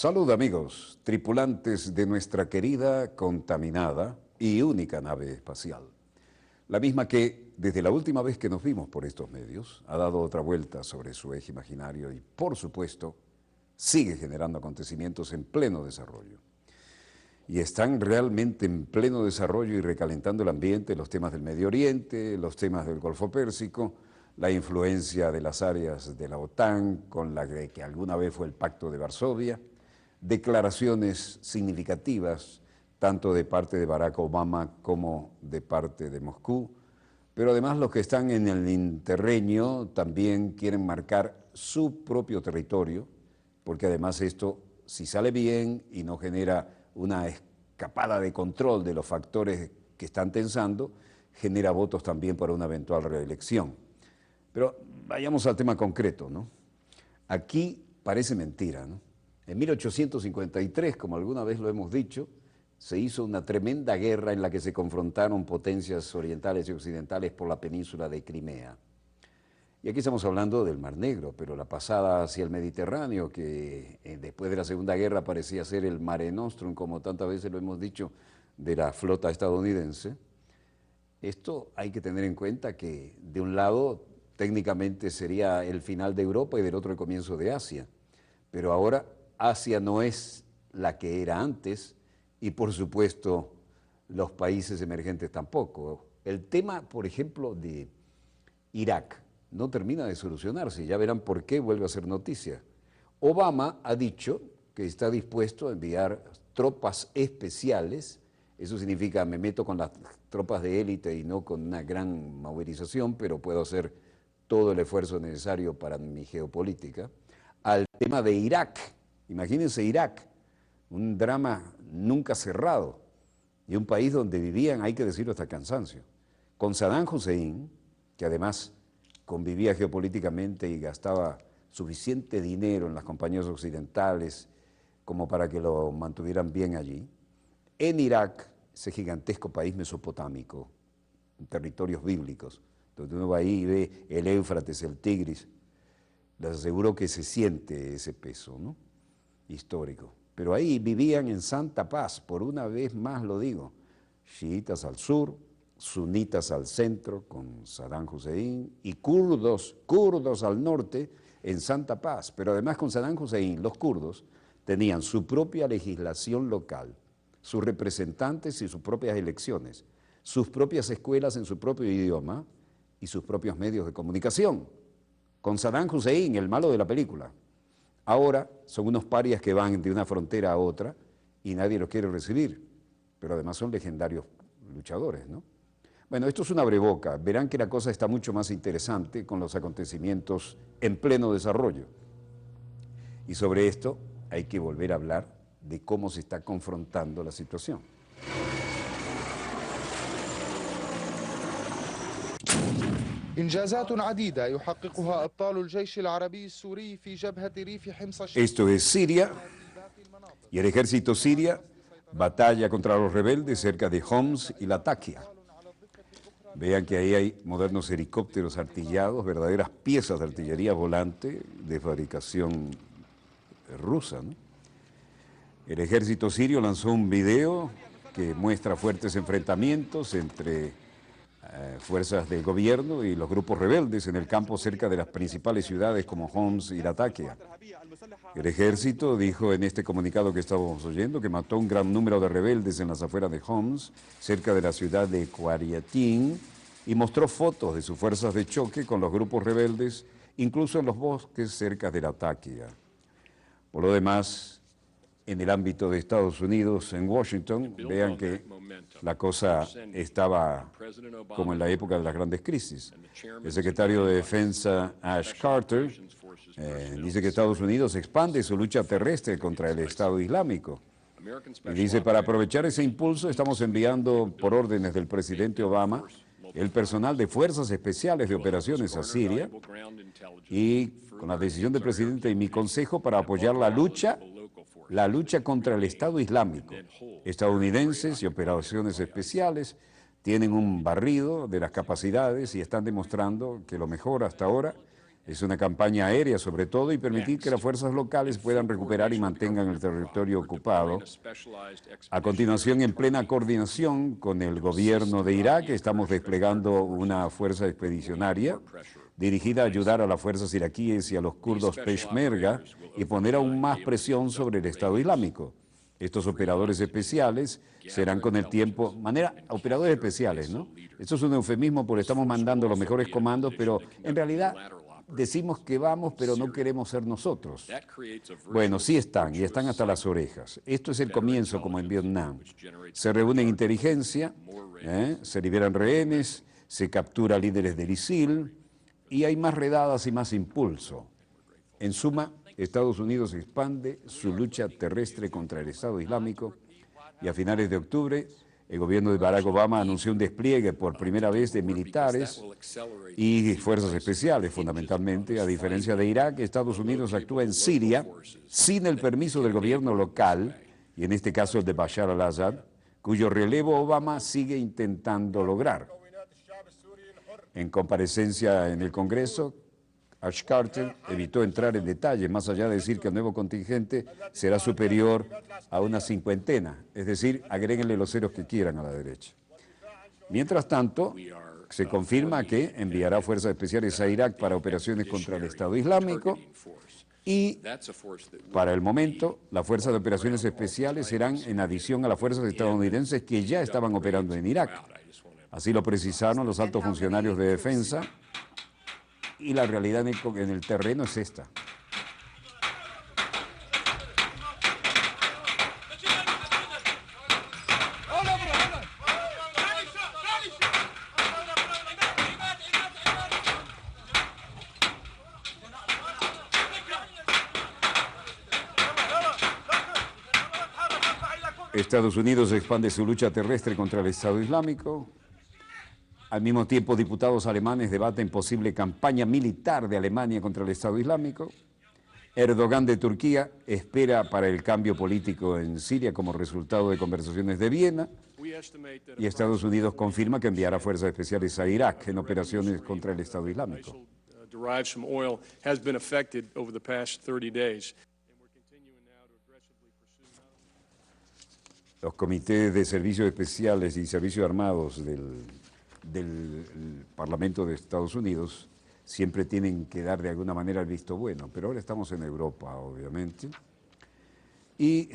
Salud amigos, tripulantes de nuestra querida, contaminada y única nave espacial. La misma que, desde la última vez que nos vimos por estos medios, ha dado otra vuelta sobre su eje imaginario y, por supuesto, sigue generando acontecimientos en pleno desarrollo. Y están realmente en pleno desarrollo y recalentando el ambiente los temas del Medio Oriente, los temas del Golfo Pérsico, la influencia de las áreas de la OTAN con la que alguna vez fue el Pacto de Varsovia, declaraciones significativas tanto de parte de Barack Obama como de parte de Moscú, pero además los que están en el interreño también quieren marcar su propio territorio, porque además esto, si sale bien y no genera una escapada de control de los factores que están tensando, genera votos también para una eventual reelección. Pero vayamos al tema concreto, ¿no? Aquí parece mentira, ¿no? En 1853, como alguna vez lo hemos dicho, se hizo una tremenda guerra en la que se confrontaron potencias orientales y occidentales por la península de Crimea. Y aquí estamos hablando del Mar Negro, pero la pasada hacia el Mediterráneo, que después de la Segunda Guerra parecía ser el Mare Nostrum, como tantas veces lo hemos dicho, de la flota estadounidense. Esto hay que tener en cuenta que de un lado técnicamente sería el final de Europa y del otro el comienzo de Asia, pero ahora Asia no es la que era antes y por supuesto los países emergentes tampoco. El tema, por ejemplo, de Irak no termina de solucionarse, ya verán por qué vuelve a ser noticia. Obama ha dicho que está dispuesto a enviar tropas especiales, eso significa me meto con las tropas de élite y no con una gran movilización, pero puedo hacer todo el esfuerzo necesario para mi geopolítica, al tema de Irak. Imagínense Irak, un drama nunca cerrado y un país donde vivían, hay que decirlo hasta cansancio, con Saddam Hussein, que además convivía geopolíticamente y gastaba suficiente dinero en las compañías occidentales como para que lo mantuvieran bien allí. En Irak, ese gigantesco país mesopotámico, en territorios bíblicos, donde uno va ahí y ve el Éufrates, el Tigris, les aseguro que se siente ese peso, ¿no?, histórico. Pero ahí vivían en santa paz, por una vez más lo digo, chiitas al sur, sunitas al centro con Saddam Hussein y kurdos al norte en santa paz. Pero además con Saddam Hussein los kurdos tenían su propia legislación local, sus representantes y sus propias elecciones, sus propias escuelas en su propio idioma y sus propios medios de comunicación. Con Saddam Hussein, el malo de la película. Ahora son unos parias que van de una frontera a otra y nadie los quiere recibir, pero además son legendarios luchadores, ¿no? Bueno, esto es una breboca. Verán que la cosa está mucho más interesante con los acontecimientos en pleno desarrollo. Y sobre esto hay que volver a hablar de cómo se está confrontando la situación. Esto es Siria y el ejército siria batalla contra los rebeldes cerca de Homs y Latakia. Vean que ahí hay modernos helicópteros artillados, verdaderas piezas de artillería volante de fabricación rusa, ¿no? El ejército sirio lanzó un video que muestra fuertes enfrentamientos entre fuerzas del gobierno y los grupos rebeldes en el campo cerca de las principales ciudades como Homs y Latakia. El ejército dijo en este comunicado que estábamos oyendo que mató un gran número de rebeldes en las afueras de Homs, cerca de la ciudad de Qaryatyn, y mostró fotos de sus fuerzas de choque con los grupos rebeldes, incluso en los bosques cerca de Latakia. Por lo demás, en el ámbito de Estados Unidos, en Washington, vean que la cosa estaba como en la época de las grandes crisis. El secretario de Defensa, Ash Carter, dice que Estados Unidos expande su lucha terrestre contra el Estado Islámico. Y dice, para aprovechar ese impulso, estamos enviando, por órdenes del presidente Obama, el personal de Fuerzas Especiales de Operaciones a Siria y con la decisión del presidente y mi consejo para apoyar la lucha contra el Estado Islámico. Estadounidenses y operaciones especiales tienen un barrido de las capacidades y están demostrando que lo mejor hasta ahora Es una campaña aérea sobre todo y permitir que las fuerzas locales puedan recuperar y mantengan el territorio ocupado. A continuación, en plena coordinación con el gobierno de Irak, estamos desplegando una fuerza expedicionaria dirigida a ayudar a las fuerzas iraquíes y a los kurdos Peshmerga y poner aún más presión sobre el Estado Islámico. Estos operadores especiales serán con el tiempo, operadores especiales, ¿no? Esto es un eufemismo porque estamos mandando los mejores comandos, pero en realidad decimos que vamos, pero no queremos ser nosotros. Bueno, sí están, y están hasta las orejas. Esto es el comienzo, como en Vietnam. Se reúne inteligencia, se liberan rehenes, se captura líderes del ISIL, y hay más redadas y más impulso. En suma, Estados Unidos expande su lucha terrestre contra el Estado Islámico y a finales de octubre el gobierno de Barack Obama anunció un despliegue por primera vez de militares y fuerzas especiales, fundamentalmente. A diferencia de Irak, Estados Unidos actúa en Siria sin el permiso del gobierno local, y en este caso el de Bashar al-Assad, cuyo relevo Obama sigue intentando lograr. En comparecencia en el Congreso, Ash Carter evitó entrar en detalle, más allá de decir que el nuevo contingente será superior a una cincuentena, es decir, agréguenle los ceros que quieran a la derecha. Mientras tanto, se confirma que enviará fuerzas especiales a Irak para operaciones contra el Estado Islámico y, para el momento, las fuerzas de operaciones especiales serán en adición a las fuerzas estadounidenses que ya estaban operando en Irak. Así lo precisaron los altos funcionarios de defensa. Y la realidad en el terreno es esta. Estados Unidos expande su lucha terrestre contra el Estado Islámico. Al mismo tiempo, diputados alemanes debaten posible campaña militar de Alemania contra el Estado Islámico. Erdogan de Turquía espera para el cambio político en Siria como resultado de conversaciones de Viena. Y Estados Unidos confirma que enviará fuerzas especiales a Irak en operaciones contra el Estado Islámico. Los comités de servicios especiales y servicios armados del Parlamento de Estados Unidos siempre tienen que dar de alguna manera el visto bueno, pero ahora estamos en Europa, obviamente, y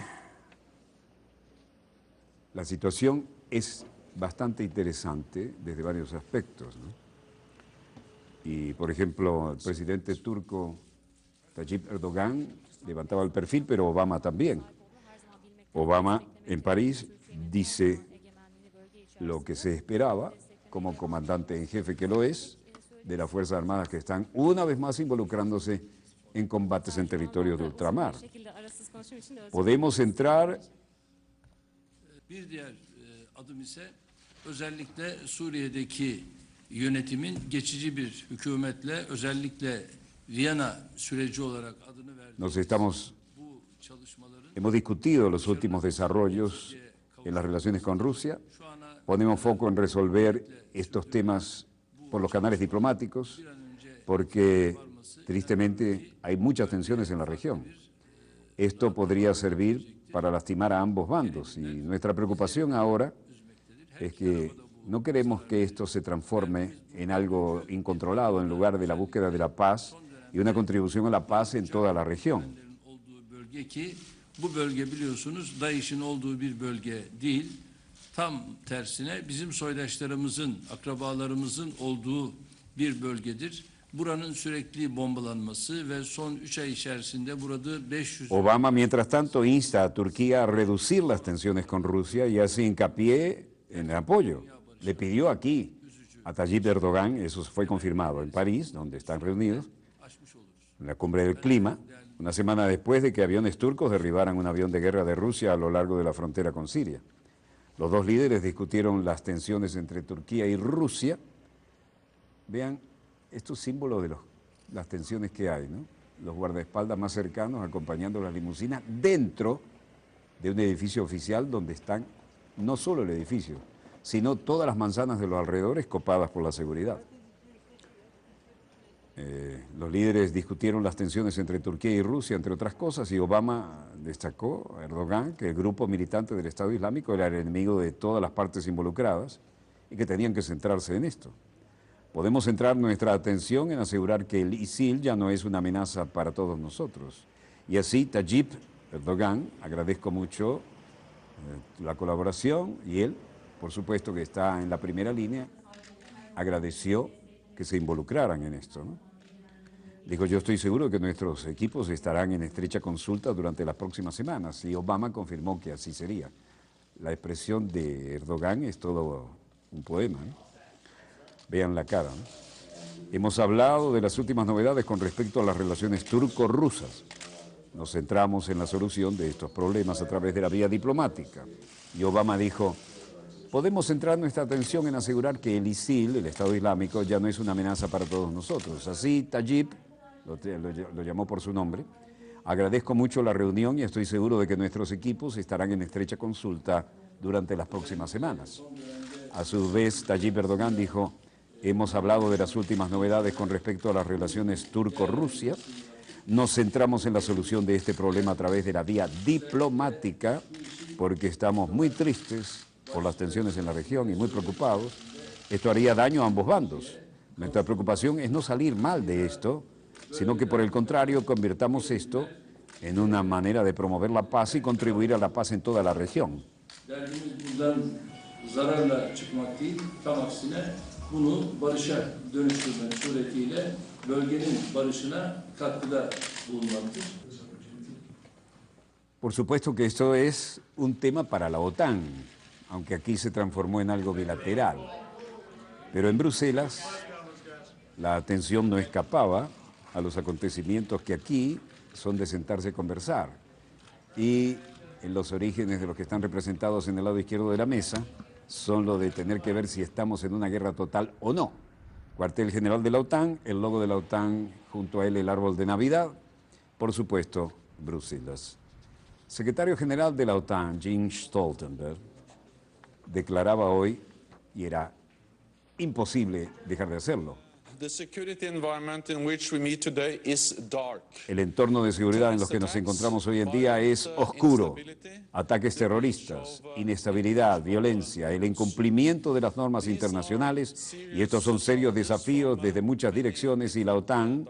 la situación es bastante interesante desde varios aspectos, ¿no? Y, por ejemplo, el presidente turco Tayyip Erdogan levantaba el perfil, pero Obama también. Obama en París dice lo que se esperaba como comandante en jefe que lo es, de las Fuerzas Armadas que están una vez más involucrándose en combates en territorios de ultramar. Podemos entrar. Bir diğer adım ise özellikle Suriye'deki yönetimin geçici bir hükümetle özellikle Viyana süreci olarak adını verdiğimiz bu çalışmaların hemos discutido los últimos desarrollos en las relaciones con Rusia. Ponemos foco en resolver estos temas por los canales diplomáticos, porque tristemente hay muchas tensiones en la región. Esto podría servir para lastimar a ambos bandos, y nuestra preocupación ahora es que no queremos que esto se transforme en algo incontrolado en lugar de la búsqueda de la paz y una contribución a la paz en toda la región. Bu bölge biliyorsunuz DAEŞ'in olduğu bir bölge değil. Tam tersine bizim soydaşlarımızın, akrabalarımızın olduğu bir bölgedir. Buranın sürekli bombalanması ve son 3 ay içerisinde burada 500... Obama, mientras tanto, insta a Turquía a reducir las tensiones con Rusia y hace hincapié en el apoyo. Le pidió aquí a Tayyip Erdogan, eso fue confirmado en París, donde están reunidos, en la cumbre del clima, una semana después de que aviones turcos derribaran un avión de guerra de Rusia a lo largo de la frontera con Siria. Los dos líderes discutieron las tensiones entre Turquía y Rusia. Vean estos símbolos de las tensiones que hay, ¿no? Los guardaespaldas más cercanos acompañando las limusinas dentro de un edificio oficial donde están no solo el edificio, sino todas las manzanas de los alrededores copadas por la seguridad. Los líderes discutieron las tensiones entre Turquía y Rusia, entre otras cosas, y Obama destacó a Erdogan que el grupo militante del Estado Islámico era el enemigo de todas las partes involucradas y que tenían que centrarse en esto. Podemos centrar nuestra atención en asegurar que el ISIL ya no es una amenaza para todos nosotros. Y así, Tayyip Erdogan, agradezco mucho la colaboración, y él, por supuesto que está en la primera línea, agradeció que se involucraran en esto, ¿no? Dijo, yo estoy seguro de que nuestros equipos estarán en estrecha consulta durante las próximas semanas, y Obama confirmó que así sería. La expresión de Erdogan es todo un poema, ¿no? Vean la cara, ¿no? Hemos hablado de las últimas novedades con respecto a las relaciones turco-rusas. Nos centramos en la solución de estos problemas a través de la vía diplomática. Y Obama dijo, podemos centrar nuestra atención en asegurar que el ISIL, el Estado Islámico, ya no es una amenaza para todos nosotros. Así, Tayyip, lo llamó por su nombre, agradezco mucho la reunión y estoy seguro de que nuestros equipos estarán en estrecha consulta durante las próximas semanas. A su vez, Tayyip Erdogan dijo, hemos hablado de las últimas novedades con respecto a las relaciones turco-Rusia. Nos centramos en la solución de este problema a través de la vía diplomática, porque estamos muy tristes por las tensiones en la región y muy preocupados. Esto haría daño a ambos bandos. Nuestra preocupación es no salir mal de esto, sino que por el contrario convirtamos esto en una manera de promover la paz y contribuir a la paz en toda la región. Zararla çıkmak değil, tam aksine bunu barışa dönüştürmek suretiyle bölgenin barışına katkıda bulunmaktır. Por supuesto que esto es un tema para la OTAN, aunque aquí se transformó en algo bilateral. Pero en Bruselas la atención no escapaba a los acontecimientos que aquí son de sentarse a conversar. Y en los orígenes de los que están representados en el lado izquierdo de la mesa son lo de tener que ver si estamos en una guerra total o no. Cuartel general de la OTAN, el logo de la OTAN, junto a él el árbol de Navidad, por supuesto, Bruselas. Secretario general de la OTAN, Jens Stoltenberg, declaraba hoy, y era imposible dejar de hacerlo, The security environment in which we meet today is dark. el entorno de seguridad en los que nos encontramos hoy en día es oscuro. Ataques terroristas, inestabilidad, violencia, el incumplimiento de las normas internacionales, y estos son serios desafíos desde muchas direcciones, y la OTAN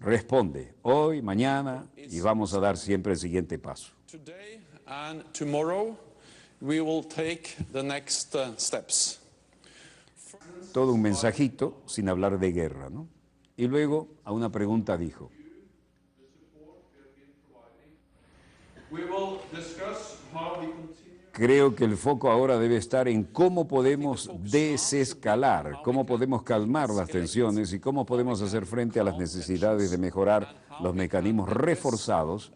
responde hoy, mañana, y vamos a dar siempre el siguiente paso. Today and tomorrow we will take the next steps. Todo un mensajito sin hablar de guerra, ¿no? Y luego a una pregunta dijo, creo que el foco ahora debe estar en cómo podemos desescalar, cómo podemos calmar las tensiones y cómo podemos hacer frente a las necesidades de mejorar los mecanismos reforzados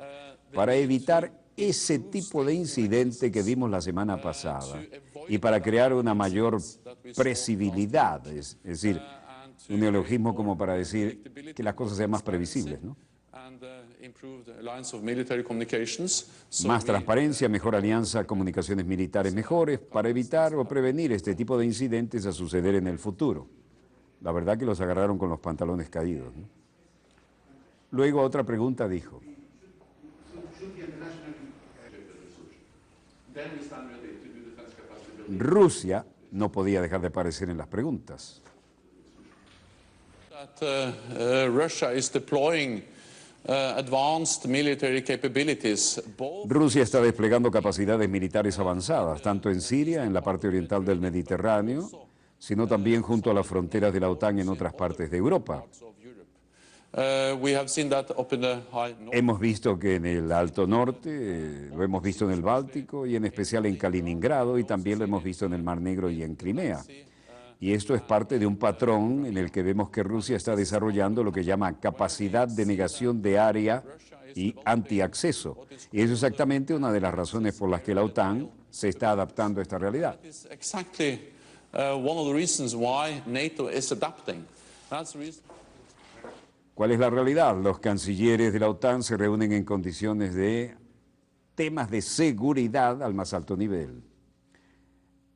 para evitar ese tipo de incidente que vimos la semana pasada y para crear una mayor previsibilidad, es decir, un neologismo como para decir que las cosas sean más previsibles, ¿no? Más transparencia, mejor alianza, comunicaciones militares mejores para evitar o prevenir este tipo de incidentes a suceder en el futuro. La verdad que los agarraron con los pantalones caídos, ¿no? Luego otra pregunta dijo, Rusia no podía dejar de aparecer en las preguntas. Russia is deploying advanced military capabilities. Rusia está desplegando capacidades militares avanzadas, tanto en Siria, en la parte oriental del Mediterráneo, sino también junto a las fronteras de la OTAN en otras partes de Europa. Hemos visto que en el Alto Norte, lo hemos visto en el Báltico y en especial en Kaliningrado, y también lo hemos visto en el Mar Negro y en Crimea. Y esto es parte de un patrón en el que vemos que Rusia está desarrollando lo que llama capacidad de negación de área y antiacceso. Y eso es exactamente una de las razones por las que la OTAN se está adaptando a esta realidad. ¿Cuál es la realidad? Los cancilleres de la OTAN se reúnen en condiciones de temas de seguridad al más alto nivel.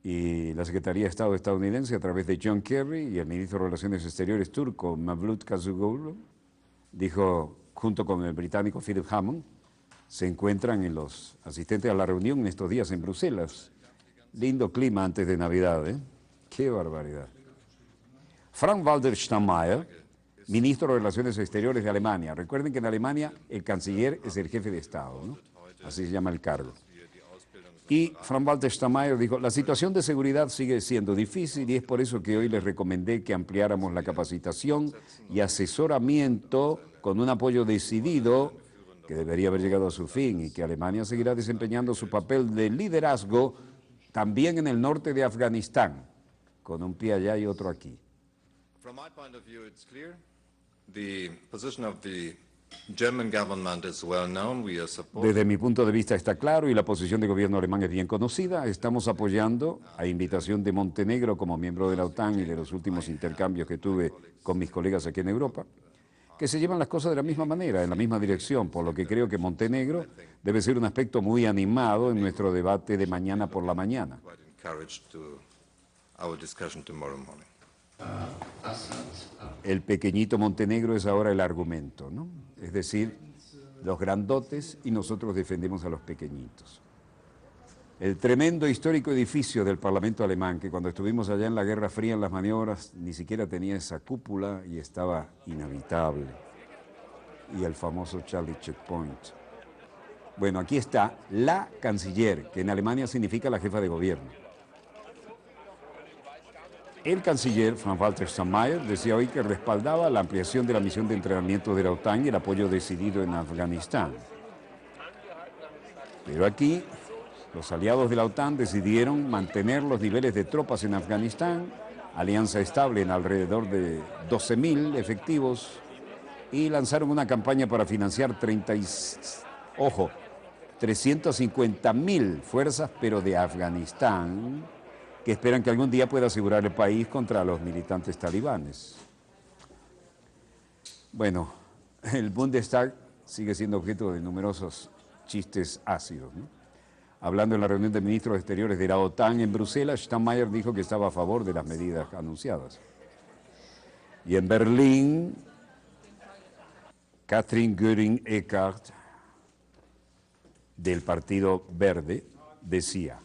Y la Secretaría de Estado estadounidense, a través de John Kerry y el ministro de Relaciones Exteriores turco, Mevlut Cavusoglu, dijo, junto con el británico Philip Hammond, se encuentran en los asistentes a la reunión en estos días en Bruselas. Lindo clima antes de Navidad, ¿eh? ¡Qué barbaridad! Frank-Walter Steinmeier, ministro de Relaciones Exteriores de Alemania. Recuerden que en Alemania el canciller es el jefe de Estado, ¿no? Así se llama el cargo. Y Frank-Walter Steinmeier dijo, la situación de seguridad sigue siendo difícil y es por eso que hoy les recomendé que ampliáramos la capacitación y asesoramiento con un apoyo decidido que debería haber llegado a su fin y que Alemania seguirá desempeñando su papel de liderazgo también en el norte de Afganistán, con un pie allá y otro aquí. From my point of view, it's clear. The position of the German government is well known. We are supporting. Desde mi punto de vista está claro y la posición del gobierno alemán es bien conocida. Estamos apoyando, a invitación de Montenegro como miembro de la OTAN y de los últimos intercambios que tuve con mis colegas aquí en Europa, que se llevan las cosas de la misma manera, en la misma dirección, por lo que creo que Montenegro debe ser un aspecto muy animado en nuestro debate de mañana por la mañana. Quite encouraged to our discussion tomorrow morning. El pequeñito Montenegro es ahora el argumento, ¿no? Es decir, los grandotes y nosotros defendemos a los pequeñitos. El tremendo histórico edificio del Parlamento alemán, que cuando estuvimos allá en la Guerra Fría en las maniobras, ni siquiera tenía esa cúpula y estaba inhabitable. Y el famoso Charlie Checkpoint. Bueno, aquí está la canciller, que en Alemania significa la jefa de gobierno. El canciller Frank-Walter Steinmeier decía hoy que respaldaba la ampliación de la misión de entrenamiento de la OTAN y el apoyo decidido en Afganistán. Pero aquí, los aliados de la OTAN decidieron mantener los niveles de tropas en Afganistán, alianza estable en alrededor de 12.000 efectivos, y lanzaron una campaña para financiar 350.000 fuerzas, pero de Afganistán, que esperan que algún día pueda asegurar el país contra los militantes talibanes. Bueno, el Bundestag sigue siendo objeto de numerosos chistes ácidos, ¿no? Hablando en la reunión de ministros exteriores de la OTAN en Bruselas, Steinmeier dijo que estaba a favor de las medidas anunciadas. Y en Berlín, Katrin Göring-Eckardt, del Partido Verde, decía: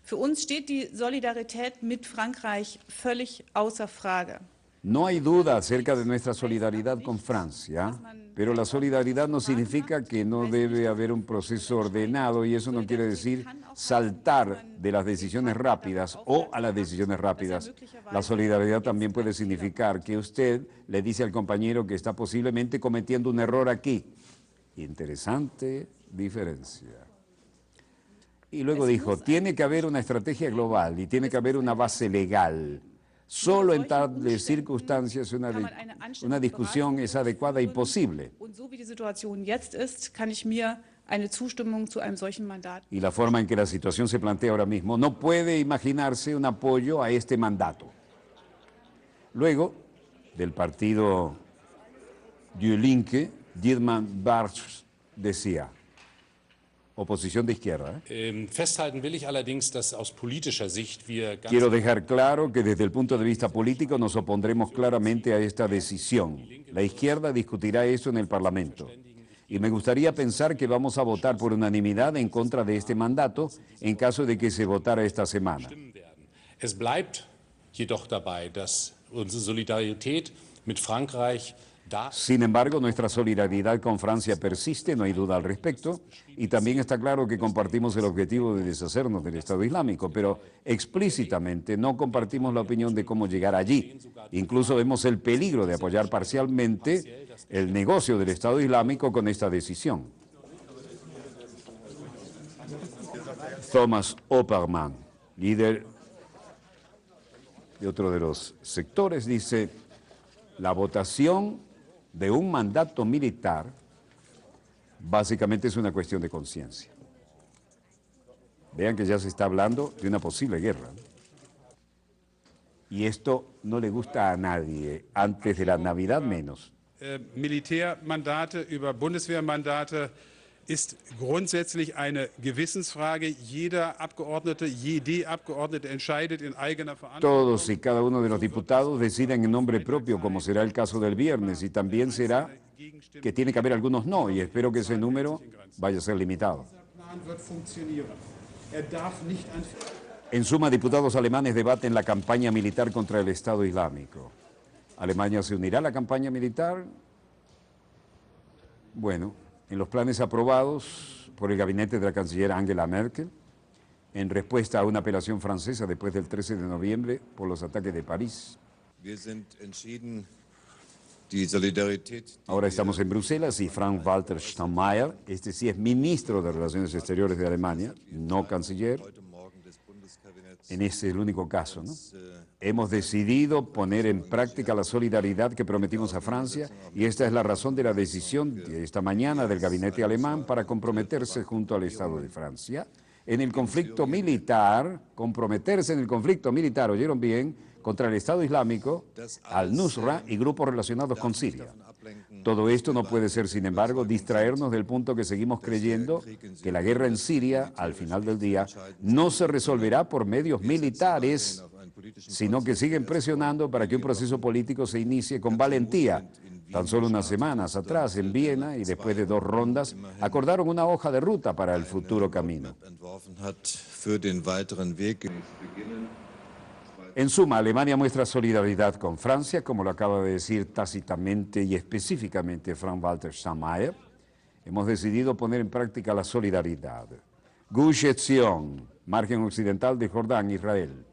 Für uns steht die Solidarität mit Frankreich völlig außer Frage. No hay duda acerca de nuestra solidaridad con Francia, pero la solidaridad no significa que no debe haber un proceso ordenado y eso no quiere decir saltar de las decisiones rápidas o a las decisiones rápidas. La solidaridad también puede significar que usted le dice al compañero que está posiblemente cometiendo un error aquí. Interesante diferencia. Y luego dijo, tiene que haber una estrategia global y tiene que haber una base legal. Solo en tales circunstancias una discusión es adecuada y posible. Y la forma en que la situación se plantea ahora mismo, no puede imaginarse un apoyo a este mandato. Luego, del partido Die Linke, Dietmar Bartsch decía, oposición de izquierda. Festhalten will ich allerdings, dass aus politischer Sicht wir ganz Quiero dejar claro que desde el punto de vista político nos opondremos claramente a esta decisión. La izquierda discutirá eso en el Parlamento. Y me gustaría pensar que vamos a votar por unanimidad en contra de este mandato en caso de que se votara esta semana. Es bleibt jedoch dabei, dass unsere Solidarität mit Frankreich da ist. Sin embargo, nuestra solidaridad con Francia persiste, no hay duda al respecto, y también está claro que compartimos el objetivo de deshacernos del Estado Islámico, pero explícitamente no compartimos la opinión de cómo llegar allí. Incluso vemos el peligro de apoyar parcialmente el negocio del Estado Islámico con esta decisión. Thomas Oppermann, líder de otro de los sectores, dice, la votación de un mandato militar básicamente es una cuestión de conciencia. Vean que ya se está hablando de una posible guerra. Y esto no le gusta a nadie, antes de la Navidad menos. Militärmandate, über Bundeswehrmandate ist grundsätzlich eine Gewissensfrage. Jeder Abgeordnete, jede Abgeordnete entscheidet in eigener Verantwortung. Todos y cada uno de los diputados deciden en nombre propio, como será el caso del viernes, y también será que tiene que haber algunos no, y espero que ese número vaya a ser limitado. En suma, diputados alemanes debaten la campaña militar contra el Estado Islámico. ¿Alemania se unirá a la campaña militar? Bueno, en los planes aprobados por el gabinete de la canciller Angela Merkel, en respuesta a una apelación francesa después del 13 de noviembre por los ataques de París. Ahora estamos en Bruselas y Frank-Walter Steinmeier, este sí es ministro de Relaciones Exteriores de Alemania, no canciller. En ese es el único caso, ¿no? Hemos decidido poner en práctica la solidaridad que prometimos a Francia y esta es la razón de la decisión de esta mañana del gabinete alemán para comprometerse junto al Estado de Francia en el conflicto militar, comprometerse en el conflicto militar, ¿oyeron bien?, contra el Estado Islámico, al-Nusra y grupos relacionados con Siria. Todo esto no puede ser, sin embargo, distraernos del punto que seguimos creyendo, que la guerra en Siria, al final del día, no se resolverá por medios militares, sino que siguen presionando para que un proceso político se inicie con valentía. Tan solo unas semanas atrás, en Viena, y después de 2 rondas, acordaron una hoja de ruta para el futuro camino. En suma, Alemania muestra solidaridad con Francia, como lo acaba de decir tácitamente y específicamente Frank-Walter Steinmeier. Hemos decidido poner en práctica la solidaridad. Gush Etzion, margen occidental de Jordán, Israel,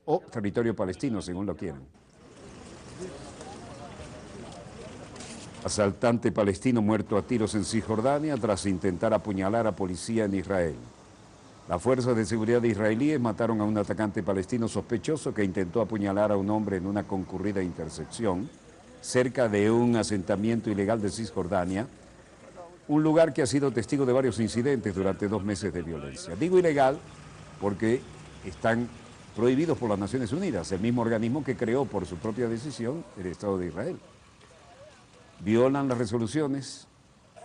o territorio palestino, según lo quieran. Asaltante palestino muerto a tiros en Cisjordania tras intentar apuñalar a policía en Israel. Las fuerzas de seguridad israelíes mataron a un atacante palestino sospechoso que intentó apuñalar a un hombre en una concurrida intersección cerca de un asentamiento ilegal de Cisjordania, un lugar que ha sido testigo de varios incidentes durante 2 meses de violencia. Digo ilegal porque están prohibidos por las Naciones Unidas, el mismo organismo que creó por su propia decisión el Estado de Israel. Violan las resoluciones,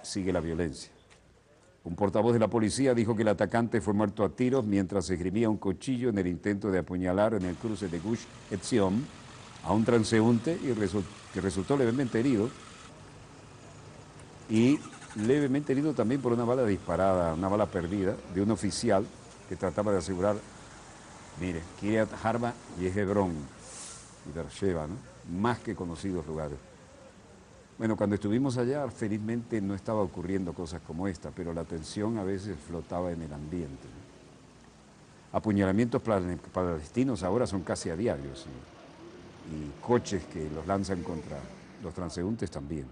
sigue la violencia. Un portavoz de la policía dijo que el atacante fue muerto a tiros mientras esgrimía un cuchillo en el intento de apuñalar en el cruce de Gush Etzion a un transeúnte que resultó levemente herido y levemente herido también por una bala disparada, una bala perdida de un oficial que trataba de asegurar, mire, Kiryat Arba y Hebrón y Beersheba, ¿no? Más que conocidos lugares. Bueno, cuando estuvimos allá, felizmente no estaba ocurriendo cosas como esta, pero la tensión a veces flotaba en el ambiente, ¿no? Apuñalamientos palestinos ahora son casi a diario, ¿sí? Y coches que los lanzan contra los transeúntes también.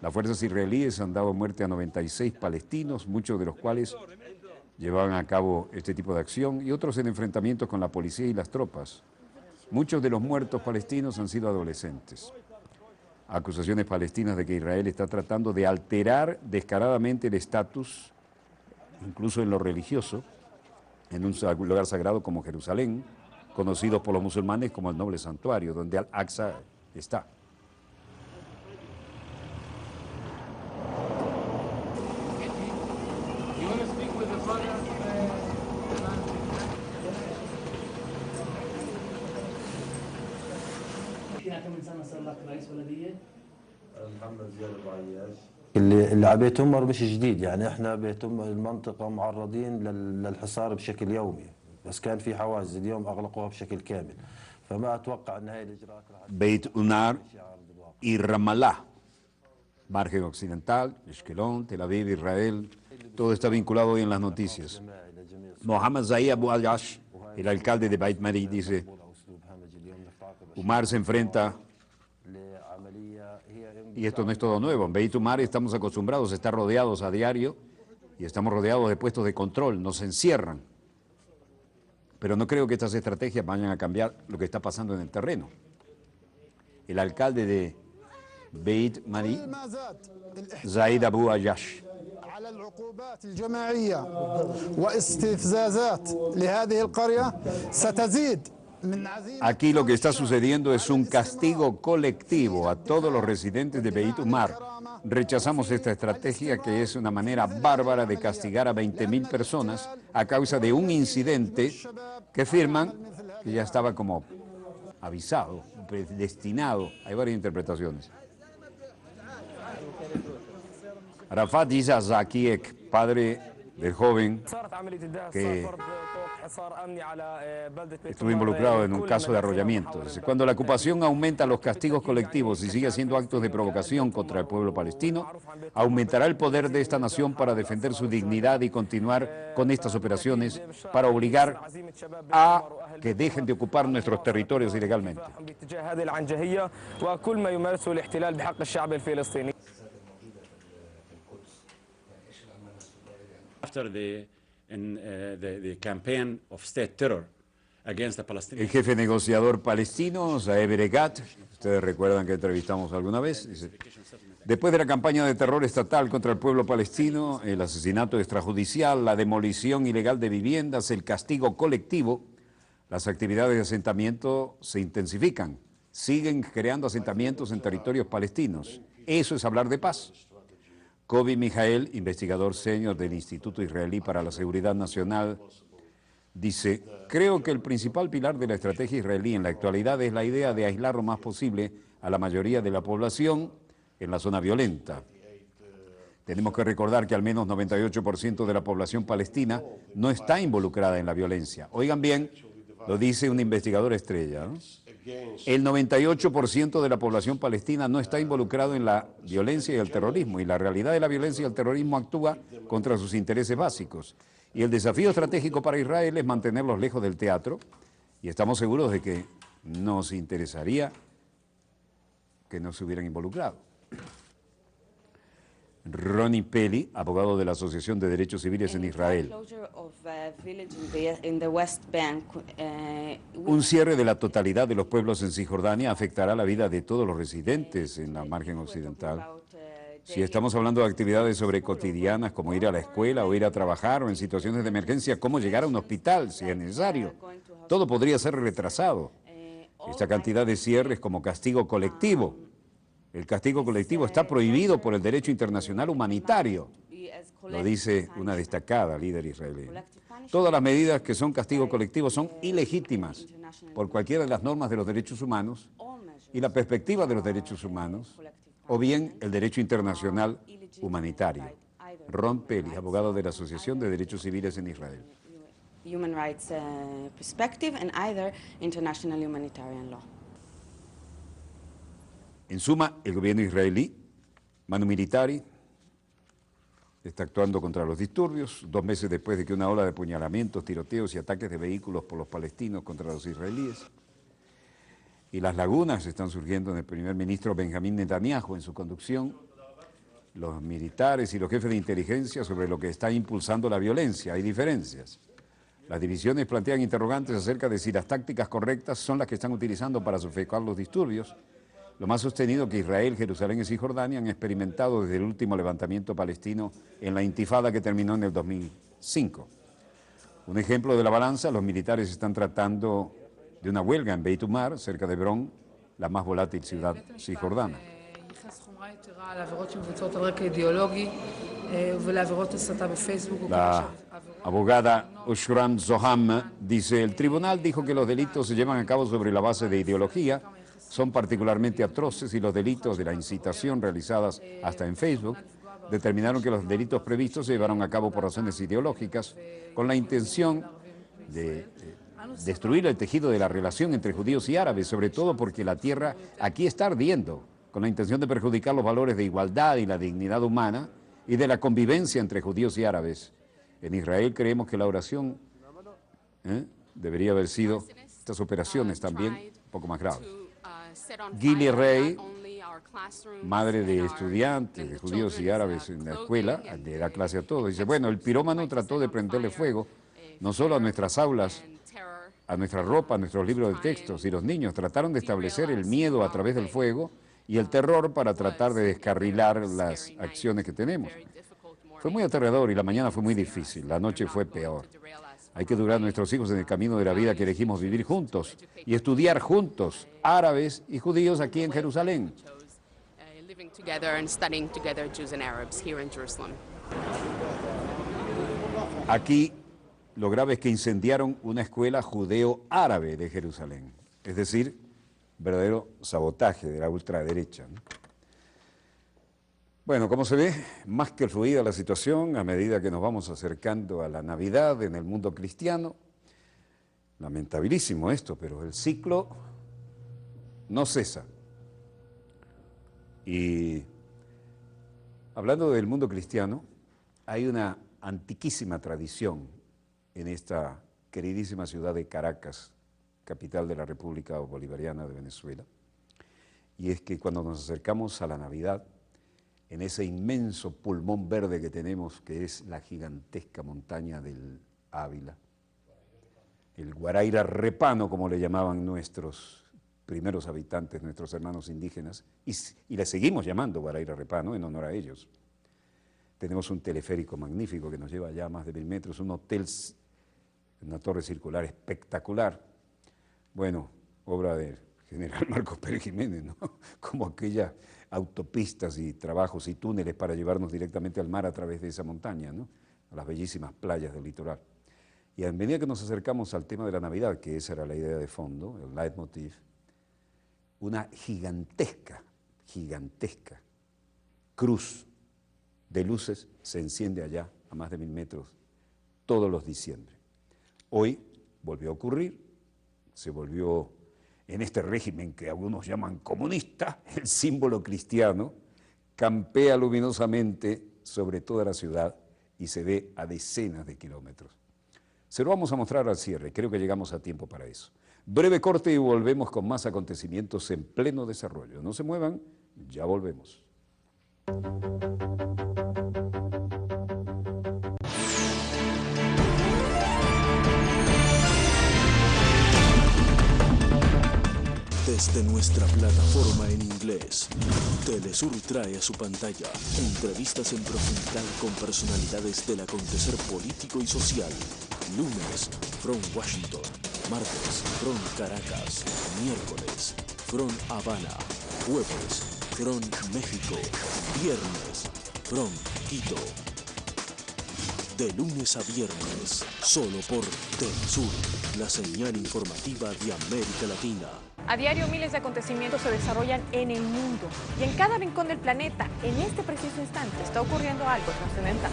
Las fuerzas israelíes han dado muerte a 96 palestinos, muchos de los cuales llevaban a cabo este tipo de acción, y otros en enfrentamientos con la policía y las tropas. Muchos de los muertos palestinos han sido adolescentes. Acusaciones palestinas de que Israel está tratando de alterar descaradamente el estatus, incluso en lo religioso, en un lugar sagrado como Jerusalén, conocido por los musulmanes como el noble santuario, donde Al-Aqsa está. اللي على بيت عمر مش جديد يعني احنا بيت عمر المنطقه معرضين للحصار بشكل يومي بس كان في حواجز اليوم اغلقوها بشكل كامل فما اتوقع ان هاي الاجراءات راح Beit Unar y Ramallah, margen occidental, Ashkelon, Tel Aviv, Israel, todo está vinculado hoy en las noticias. Mohammad Zahi Abu al-Yash, el alcalde de Beit Mari, dice, Umar se enfrenta, y esto no es todo nuevo, en Beit Umar estamos acostumbrados a estar rodeados a diario y estamos rodeados de puestos de control, nos encierran. Pero no creo que estas estrategias vayan a cambiar lo que está pasando en el terreno. El alcalde de Beit Mari, Zaid Abu al-Yash. على العقوبات الجماعية واستفزازات لهذه القرية ستزيد. Aquí lo que está sucediendo es un castigo colectivo a todos los residentes de Beit Umar Rechazamos esta estrategia que es una manera bárbara de castigar a 20.000 personas a causa de un incidente que afirman que ya estaba como avisado, predestinado. Hay varias interpretaciones. Rafat Issa Zakiek, padre del joven que estuvo involucrado en un caso de arrollamiento. Dice, cuando la ocupación aumenta los castigos colectivos y sigue haciendo actos de provocación contra el pueblo palestino, aumentará el poder de esta nación para defender su dignidad y continuar con estas operaciones para obligar a que dejen de ocupar nuestros territorios ilegalmente. After the campaign of state terror against the El Palestinians. jefe negociador palestino, Saeb Erekat, ustedes recuerdan que entrevistamos alguna vez, dice, después de la campaña de terror estatal contra el pueblo palestino, el asesinato extrajudicial, la demolición ilegal de viviendas, el castigo colectivo, las actividades de asentamiento se intensifican, siguen creando asentamientos en territorios palestinos. Eso es hablar de paz. Kobi Mijael, investigador senior del Instituto Israelí para la Seguridad Nacional, dice, creo que el principal pilar de la estrategia israelí en la actualidad es la idea de aislar lo más posible a la mayoría de la población en la zona violenta. Tenemos que recordar que al menos 98% de la población palestina no está involucrada en la violencia. Oigan bien, lo dice un investigador estrella, ¿no? El 98% de la población palestina no está involucrado en la violencia y el terrorismo, y la realidad de la violencia y el terrorismo actúa contra sus intereses básicos. Y el desafío estratégico para Israel es mantenerlos lejos del teatro, y estamos seguros de que nos interesaría que no se hubieran involucrado. Ronnie Peli, abogado de la Asociación de Derechos Civiles en Israel. Un cierre de la totalidad de los pueblos en Cisjordania afectará la vida de todos los residentes en la margen occidental. Si estamos hablando de actividades sobre cotidianas como ir a la escuela o ir a trabajar o en situaciones de emergencia, cómo llegar a un hospital si es necesario, todo podría ser retrasado. Esta cantidad de cierres como castigo colectivo. El castigo colectivo está prohibido por el derecho internacional humanitario, lo dice una destacada líder israelí. Todas las medidas que son castigo colectivo son ilegítimas por cualquiera de las normas de los derechos humanos y la perspectiva de los derechos humanos, o bien el derecho internacional humanitario. Ron Peli, abogado de la Asociación de Derechos Civiles en Israel. Human rights perspective and either international humanitarian law. En suma, el gobierno israelí, Manu Militari, está actuando contra los disturbios, 2 meses después de que una ola de apuñalamientos, tiroteos y ataques de vehículos por los palestinos contra los israelíes. Y las lagunas están surgiendo en el primer ministro Benjamín Netanyahu en su conducción, los militares y los jefes de inteligencia sobre lo que está impulsando la violencia. Hay diferencias. Las divisiones plantean interrogantes acerca de si las tácticas correctas son las que están utilizando para sofocar los disturbios. Lo más sostenido que Israel, Jerusalén y Cisjordania han experimentado desde el último levantamiento palestino en la intifada que terminó en el 2005. Un ejemplo de la balanza, los militares están tratando de una huelga en Beit Umar, cerca de Hebrón, la más volátil ciudad cisjordana. La abogada Ushram Zoham dice, el tribunal dijo que los delitos se llevan a cabo sobre la base de ideología, son particularmente atroces y los delitos de la incitación realizadas hasta en Facebook determinaron que los delitos previstos se llevaron a cabo por razones ideológicas con la intención de destruir el tejido de la relación entre judíos y árabes, sobre todo porque la tierra aquí está ardiendo, con la intención de perjudicar los valores de igualdad y la dignidad humana y de la convivencia entre judíos y árabes. En Israel creemos que la oración debería haber sido, estas operaciones también, un poco más graves. Gili Rey, madre de estudiantes, de judíos y árabes en la escuela, le da clase a todos, dice, bueno, el pirómano trató de prenderle fuego, no solo a nuestras aulas, a nuestra ropa, a nuestros libros de textos, y los niños trataron de establecer el miedo a través del fuego y el terror para tratar de descarrilar las acciones que tenemos. Fue muy aterrador y la mañana fue muy difícil, la noche fue peor. Hay que educar a nuestros hijos en el camino de la vida que elegimos vivir juntos y estudiar juntos, árabes y judíos aquí en Jerusalén. living together and studying together, Jews and Arabs, here in Jerusalem. Aquí lo grave es que incendiaron una escuela judeo-árabe de Jerusalén, es decir, verdadero sabotaje de la ultraderecha, ¿no? Bueno, como se ve, más que fluida la situación a medida que nos vamos acercando a la Navidad en el mundo cristiano. Lamentabilísimo esto, pero el ciclo no cesa. Y hablando del mundo cristiano, hay una antiquísima tradición en esta queridísima ciudad de Caracas, capital de la República Bolivariana de Venezuela, y es que cuando nos acercamos a la Navidad, en ese inmenso pulmón verde que tenemos, que es la gigantesca montaña del Ávila, el Guaraíra Repano, como le llamaban nuestros primeros habitantes, nuestros hermanos indígenas, y le seguimos llamando Guaraíra Repano en honor a ellos. Tenemos un teleférico magnífico que nos lleva ya a más de 1000 metros, un hotel, una torre circular espectacular. Bueno, obra del general Marcos Pérez Jiménez, ¿no? Como aquellas autopistas y trabajos y túneles para llevarnos directamente al mar a través de esa montaña, ¿no? A las bellísimas playas del litoral. Y a medida que nos acercamos al tema de la Navidad, que esa era la idea de fondo, el leitmotiv, una gigantesca cruz de luces se enciende allá a más de 1000 metros todos los diciembre. Hoy volvió a ocurrir, se volvió en este régimen que algunos llaman comunista, el símbolo cristiano campea luminosamente sobre toda la ciudad y se ve a decenas de kilómetros. Se lo vamos a mostrar al cierre, creo que llegamos a tiempo para eso. Breve corte y volvemos con más acontecimientos en pleno desarrollo. No se muevan, ya volvemos. Desde nuestra plataforma en inglés, Telesur trae a su pantalla entrevistas en profundidad con personalidades del acontecer político y social. Lunes, from Washington. Martes, from Caracas. Miércoles, from Habana. Jueves, from México. Viernes, from Quito. De lunes a viernes, solo por Telesur, la señal informativa de América Latina. A diario miles de acontecimientos se desarrollan en el mundo y en cada rincón del planeta, en este preciso instante, está ocurriendo algo trascendental.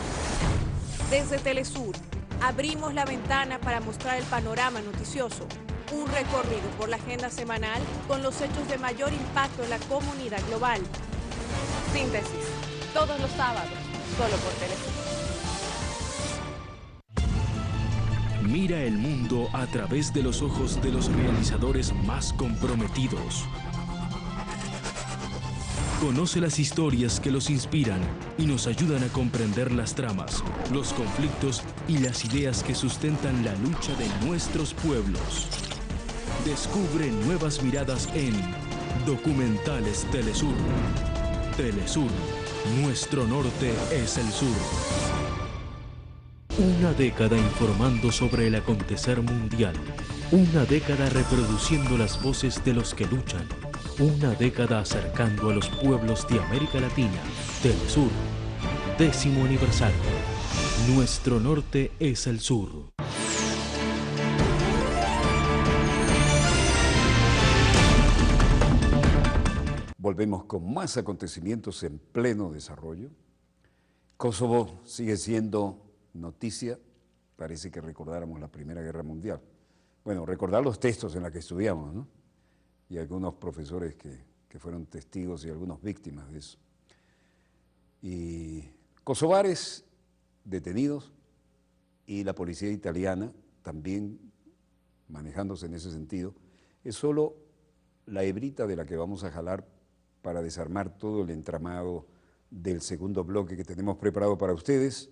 Desde Telesur, abrimos la ventana para mostrar el panorama noticioso, un recorrido por la agenda semanal con los hechos de mayor impacto en la comunidad global. Síntesis, todos los sábados, solo por Telesur. Mira el mundo a través de los ojos de los realizadores más comprometidos. Conoce las historias que los inspiran y nos ayudan a comprender las tramas, los conflictos y las ideas que sustentan la lucha de nuestros pueblos. Descubre nuevas miradas en Documentales Telesur. Telesur, nuestro norte es el sur. Una década informando sobre el acontecer mundial. Una década reproduciendo las voces de los que luchan. Una década acercando a los pueblos de América Latina. Telesur, 10º aniversario. Nuestro norte es el sur. Volvemos con más acontecimientos en pleno desarrollo. Kosovo sigue siendo noticia, parece que recordáramos la Primera Guerra Mundial. Bueno, recordar los textos en los que estudiamos, ¿no? Y algunos profesores que fueron testigos y algunas víctimas de eso. Y kosovares detenidos y la policía italiana también manejándose en ese sentido, es solo la hebrita de la que vamos a jalar para desarmar todo el entramado del segundo bloque que tenemos preparado para ustedes.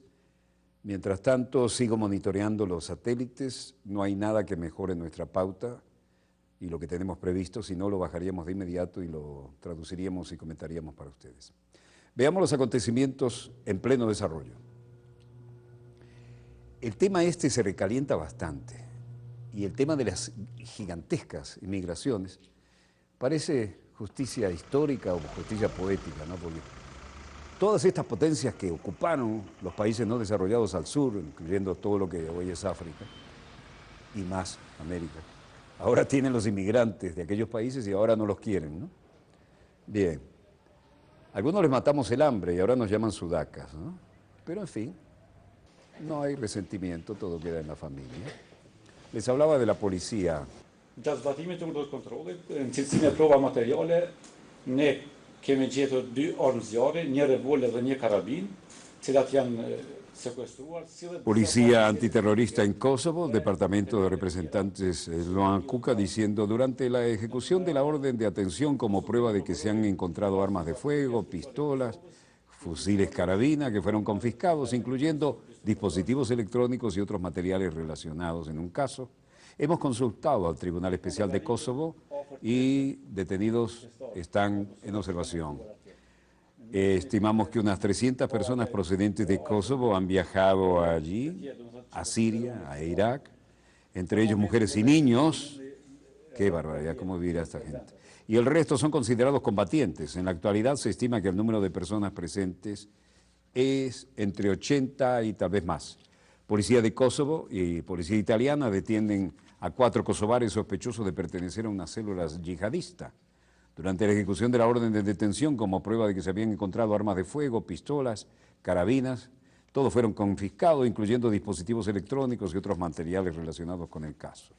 Mientras tanto, sigo monitoreando los satélites, no hay nada que mejore nuestra pauta y lo que tenemos previsto, si no lo bajaríamos de inmediato y lo traduciríamos y comentaríamos para ustedes. Veamos los acontecimientos en pleno desarrollo. El tema este se recalienta bastante y el tema de las gigantescas inmigraciones parece justicia histórica o justicia poética, ¿no? Porque todas estas potencias que ocuparon los países no desarrollados al sur, incluyendo todo lo que hoy es África, y más América, ahora tienen los inmigrantes de aquellos países y ahora no los quieren, ¿no? Bien, algunos les matamos el hambre y ahora nos llaman sudacas, ¿no? Pero en fin, no hay resentimiento, todo queda en la familia. Les hablaba de la policía. Das zbatimet të kontrollit, në cilësinë e prova materiale, ne kemi gjetur 2 armë zjarre, një revolver dhe një karabin, cilat janë secuestruar. Policía antiterrorista en Kosovo, Departamento de Representantes Sloan Kuka, diciendo: durante la ejecución de la orden de atención como prueba de que se han encontrado armas de fuego, pistolas, fusiles carabina que fueron confiscados, incluyendo dispositivos electrónicos y otros materiales relacionados en un caso. Hemos consultado al Tribunal Especial de Kosovo y detenidos están en observación. Estimamos que unas 300 personas procedentes de Kosovo han viajado allí, a Siria, a Irak, entre ellos mujeres y niños. Qué barbaridad, cómo vivirá esta gente. Y el resto son considerados combatientes. En la actualidad se estima que el número de personas presentes es entre 80 y tal vez más. Policía de Kosovo y policía italiana detienen a 4 kosovares sospechosos de pertenecer a una célula yihadista. Durante la ejecución de la orden de detención, como prueba de que se habían encontrado armas de fuego, pistolas, carabinas, todos fueron confiscados, incluyendo dispositivos electrónicos y otros materiales relacionados con el caso.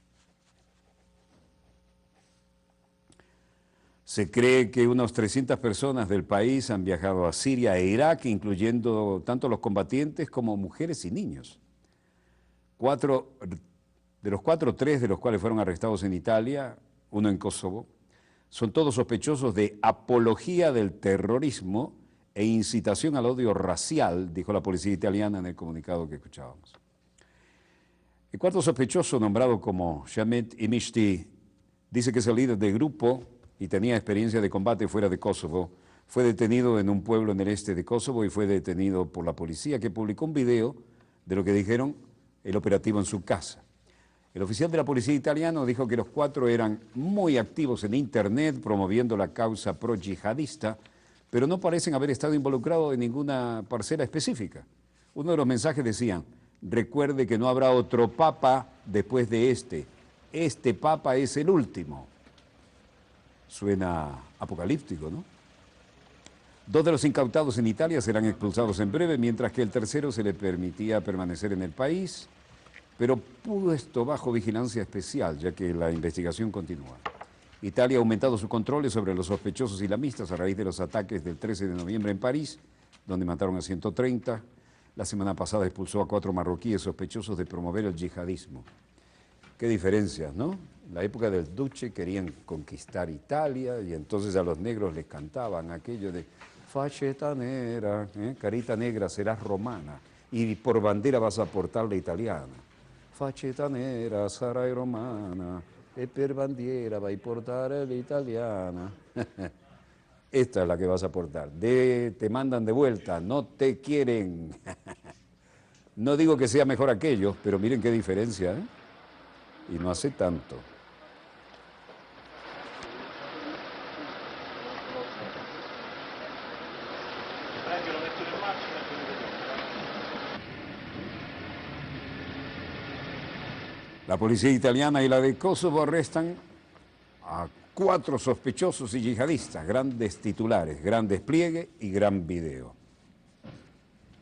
Se cree que unas 300 personas del país han viajado a Siria e Irak, incluyendo tanto los combatientes como mujeres y niños. De los 4, 3 de los cuales fueron arrestados en Italia, uno en Kosovo, son todos sospechosos de apología del terrorismo e incitación al odio racial, dijo la policía italiana en el comunicado que escuchábamos. El cuarto sospechoso, nombrado como Shamet Imishti, dice que es el líder del grupo y tenía experiencia de combate fuera de Kosovo. Fue detenido en un pueblo en el este de Kosovo y fue detenido por la policía, que publicó un video de lo que dijeron el operativo en su casa. El oficial de la policía italiano dijo que los 4 eran muy activos en Internet promoviendo la causa pro-yihadista, pero no parecen haber estado involucrados en ninguna parcela específica. Uno de los mensajes decía: recuerde que no habrá otro papa después de este. Este papa es el último. Suena apocalíptico, ¿no? 2 de los incautados en Italia serán expulsados en breve, mientras que el tercero se le permitía permanecer en el país, pero puesto bajo vigilancia especial, ya que la investigación continúa. Italia ha aumentado sus controles sobre los sospechosos islamistas a raíz de los ataques del 13 de noviembre en París, donde mataron a 130. La semana pasada expulsó a 4 marroquíes sospechosos de promover el yihadismo. Qué diferencias, ¿no? En la época del Duce querían conquistar Italia y entonces a los negros les cantaban aquello de «Faceta nera, carita negra, serás romana y por bandera vas a portar la italiana». «Faceta nera, sarai romana e per bandiera vai portare l'italiana». Esta es la que vas a portar. Te mandan de vuelta, no te quieren. No digo que sea mejor aquello, pero miren qué diferencia, ¿eh? Y no hace tanto. La policía italiana y la de Kosovo arrestan a 4 sospechosos y yihadistas, grandes titulares, gran despliegue y gran video.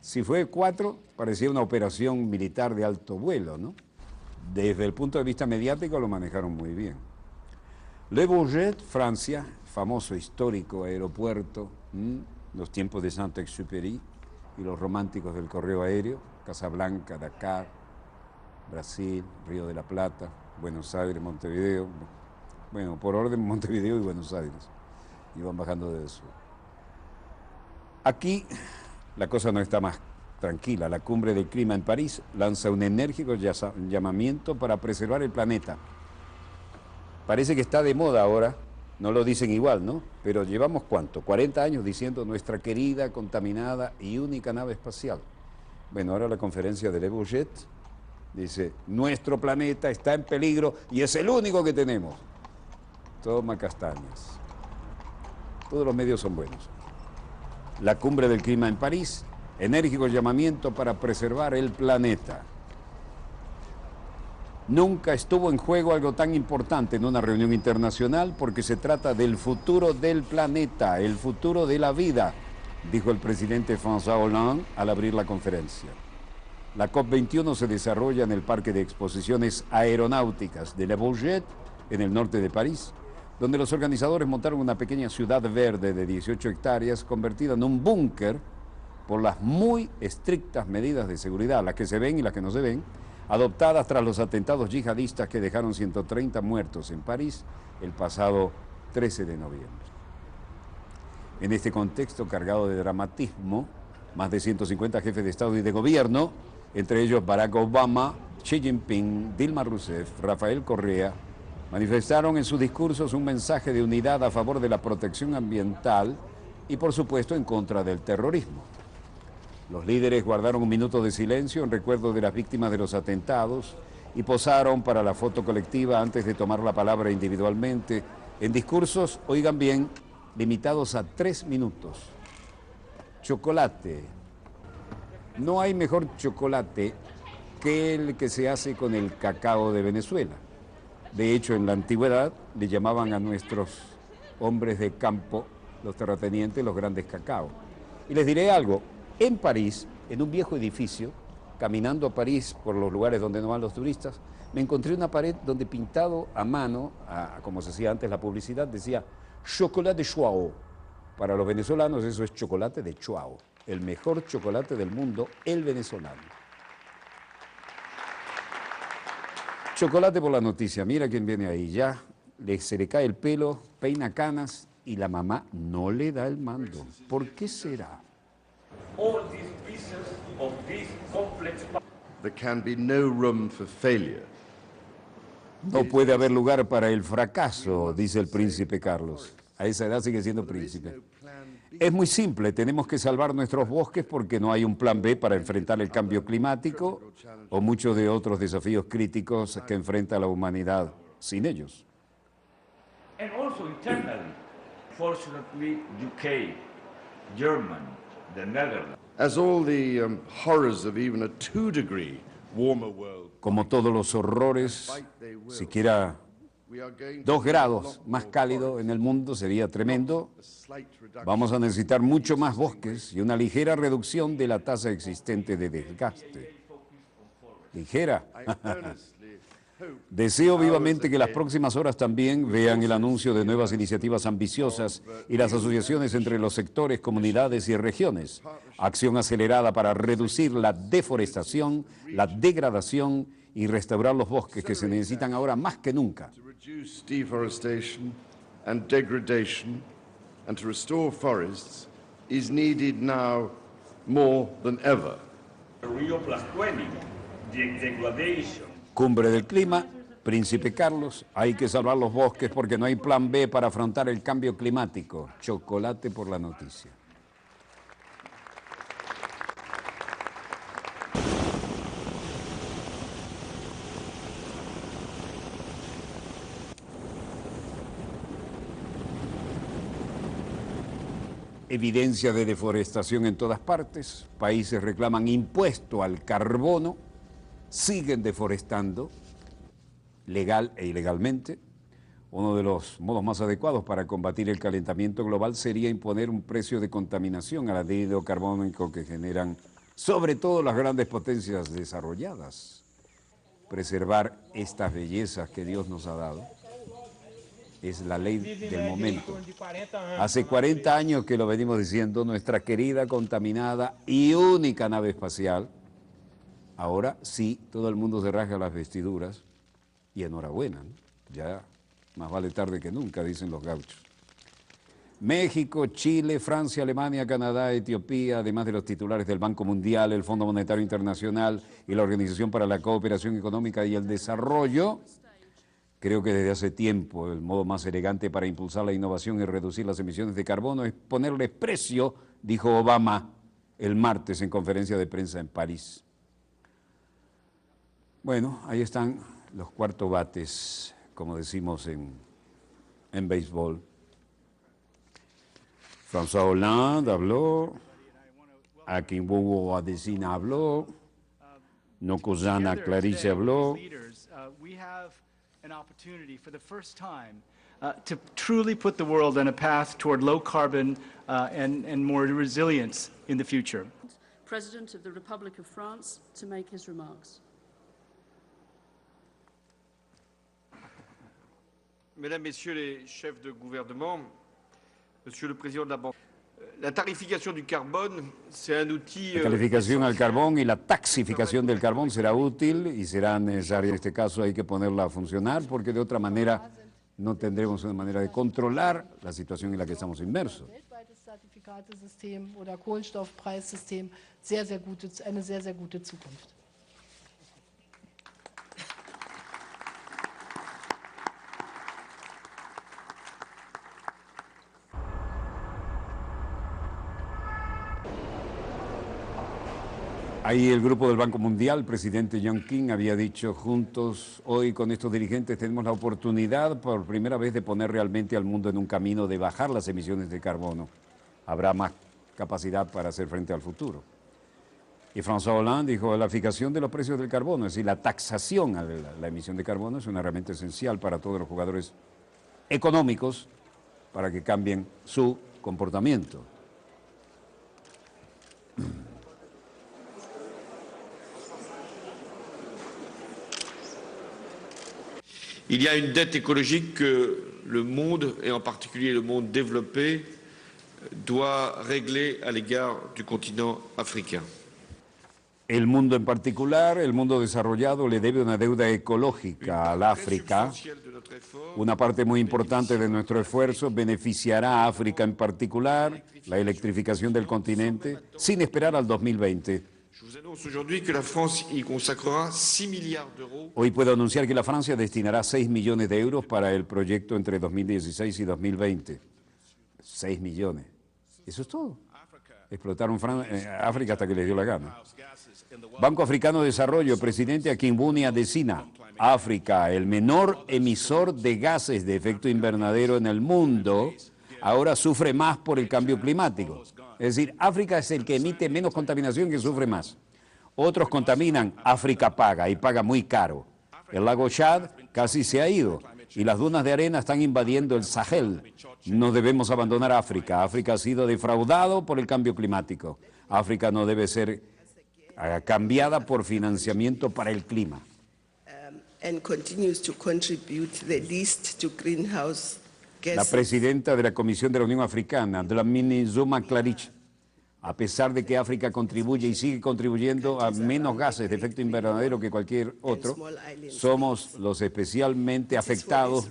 Si fue 4, parecía una operación militar de alto vuelo, ¿no? Desde el punto de vista mediático lo manejaron muy bien. Le Bourget, Francia, famoso histórico aeropuerto, los tiempos de Saint-Exupéry y los románticos del correo aéreo, Casablanca, Dakar, Brasil, Río de la Plata, Buenos Aires, Montevideo. Bueno, por orden Montevideo y Buenos Aires. Iban bajando de eso. Aquí la cosa no está más tranquila. La cumbre del clima en París lanza un enérgico llamamiento para preservar el planeta. Parece que está de moda ahora, no lo dicen igual, ¿no? Pero llevamos ¿cuánto? 40 años diciendo nuestra querida, contaminada y única nave espacial. Bueno, ahora la conferencia de Le Bourget dice: nuestro planeta está en peligro y es el único que tenemos. Toma castañas. Todos los medios son buenos. La cumbre del clima en París, enérgico llamamiento para preservar el planeta. Nunca estuvo en juego algo tan importante en una reunión internacional porque se trata del futuro del planeta, el futuro de la vida, dijo el presidente François Hollande al abrir la conferencia. La COP21 se desarrolla en el Parque de Exposiciones Aeronáuticas de Le Bourget, en el norte de París, donde los organizadores montaron una pequeña ciudad verde de 18 hectáreas convertida en un búnker por las muy estrictas medidas de seguridad, las que se ven y las que no se ven, adoptadas tras los atentados yihadistas que dejaron 130 muertos en París el pasado 13 de noviembre. En este contexto cargado de dramatismo, más de 150 jefes de Estado y de Gobierno, entre ellos Barack Obama, Xi Jinping, Dilma Rousseff, Rafael Correa, manifestaron en sus discursos un mensaje de unidad a favor de la protección ambiental y, por supuesto, en contra del terrorismo. Los líderes guardaron un minuto de silencio en recuerdo de las víctimas de los atentados y posaron para la foto colectiva antes de tomar la palabra individualmente en discursos, oigan bien, limitados a 3 minutos. Chocolate. No hay mejor chocolate que el que se hace con el cacao de Venezuela. De hecho, en la antigüedad le llamaban a nuestros hombres de campo, los terratenientes, los grandes cacao. Y les diré algo, en París, en un viejo edificio, caminando a París por los lugares donde no van los turistas, me encontré una pared donde pintado a mano, como se hacía antes la publicidad, decía chocolate de Chuao. Para los venezolanos eso es chocolate de Chuao, el mejor chocolate del mundo, el venezolano. Chocolate por la noticia, mira quién viene ahí, ya se le cae el pelo, peina canas y la mamá no le da el mando. ¿Por qué será? There can be no room for failure. No puede haber lugar para el fracaso, dice el príncipe Carlos. A esa edad sigue siendo príncipe. Es muy simple, tenemos que salvar nuestros bosques porque no hay un plan B para enfrentar el cambio climático o muchos de otros desafíos críticos que enfrenta la humanidad sin ellos. And also internally, fortunately, UK, Germany, the Netherlands. As all the horrors of even a 2-degree warmer world. Como todos los horrores, siquiera 2 grados más cálido en el mundo sería tremendo. Vamos a necesitar mucho más bosques y una ligera reducción de la tasa existente de desgaste. Ligera. Deseo vivamente que las próximas horas también vean el anuncio de nuevas iniciativas ambiciosas y las asociaciones entre los sectores, comunidades y regiones. Acción acelerada para reducir la deforestación, la degradación y restaurar los bosques que se necesitan ahora más que nunca. Reduce deforestation and degradation and to restore forests is needed now more than ever. Rio Plus 20, the degradation. Cumbre del Clima, Príncipe Carlos, hay que salvar los bosques porque no hay plan B para afrontar el cambio climático. Chocolate por la noticia. Evidencia de deforestación en todas partes, países reclaman impuesto al carbono, siguen deforestando, legal e ilegalmente. Uno de los modos más adecuados para combatir el calentamiento global sería imponer un precio de contaminación al anhídrido carbónico que generan sobre todo las grandes potencias desarrolladas. Preservar estas bellezas que Dios nos ha dado es la ley del momento. Hace 40 años que lo venimos diciendo, nuestra querida, contaminada y única nave espacial. Ahora sí, todo el mundo se rasga las vestiduras y enhorabuena, ¿no? Ya más vale tarde que nunca, dicen los gauchos. México, Chile, Francia, Alemania, Canadá, Etiopía, además de los titulares del Banco Mundial, el Fondo Monetario Internacional y la Organización para la Cooperación Económica y el Desarrollo. Creo que desde hace tiempo el modo más elegante para impulsar la innovación y reducir las emisiones de carbono es ponerle precio, dijo Obama el martes en conferencia de prensa en París. Bueno, ahí están los cuartos bates, como decimos en béisbol. François Hollande habló, Akinwumi Adesina habló, Nkosi Clarice habló. We have an opportunity for the first time to truly put the world on a path toward low carbon and more resilience in the future. President of the Republic of France, to make his remarks. Mesdames, Messieurs les chefs de gouvernement, Monsieur le Président de la Banque, la tarification du carbone, c'est un outil... La calificación al carbón y la taxificación del carbón será útil y será necesario. En este caso hay que ponerla a funcionar porque de otra manera no tendremos una manera de controlar la situación en la que estamos inmersos. Weltweites Zertifikatesystem oder Kohlenstoffpreissystem eine sehr, sehr gute Zukunft. Ahí el grupo del Banco Mundial, el presidente John King, había dicho: juntos hoy con estos dirigentes tenemos la oportunidad por primera vez de poner realmente al mundo en un camino de bajar las emisiones de carbono. Habrá más capacidad para hacer frente al futuro. Y François Hollande dijo: la fijación de los precios del carbono, es decir, la taxación a la emisión de carbono es una herramienta esencial para todos los jugadores económicos para que cambien su comportamiento. Il y a une dette écologique que le monde, et en particulier le monde développé, doit régler à l'égard du continent africain. El mundo en particular, el mundo desarrollado, le debe una deuda ecológica al África. Una parte muy importante de nuestro esfuerzo beneficiará a África en particular, la electrificación del continente, sin esperar al 2020. Je vous annonce aujourd'hui que la France y consacrera 6 milliards d'euros. Hoy puedo anunciar que la Francia destinará 6 millones de euros para el proyecto entre 2016 y 2020. 6 millones. Eso es todo. Explotaron África hasta que les dio la gana. Banco Africano de Desarrollo, presidente Akinwumi Adesina. África, el menor emisor de gases de efecto invernadero en el mundo, ahora sufre más por el cambio climático. Es decir, África es el que emite menos contaminación, que sufre más. Otros contaminan, África paga, y paga muy caro. El lago Chad casi se ha ido, y las dunas de arena están invadiendo el Sahel. No debemos abandonar África. África ha sido defraudado por el cambio climático. África no debe ser cambiada por financiamiento para el clima. And continues to contribute the least to greenhouse La presidenta de la Comisión de la Unión Africana, Dlamini Zuma Clarice, a pesar de que África contribuye y sigue contribuyendo a menos gases de efecto invernadero que cualquier otro, somos los especialmente afectados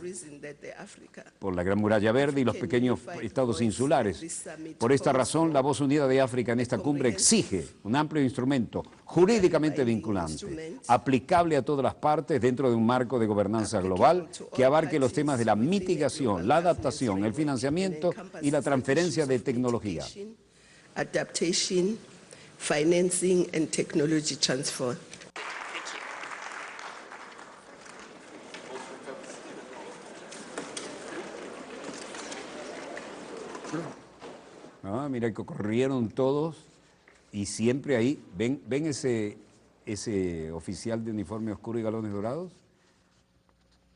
por la Gran Muralla Verde y los pequeños estados insulares. Por esta razón, la Voz Unida de África en esta cumbre exige un amplio instrumento jurídicamente vinculante, aplicable a todas las partes dentro de un marco de gobernanza global que abarque los temas de la mitigación, la adaptación, el financiamiento y la transferencia de tecnología. Adaptation, financing, and technology transfer. Ah, mira que corrieron todos y siempre ahí, ¿ven ese oficial de uniforme oscuro y galones dorados?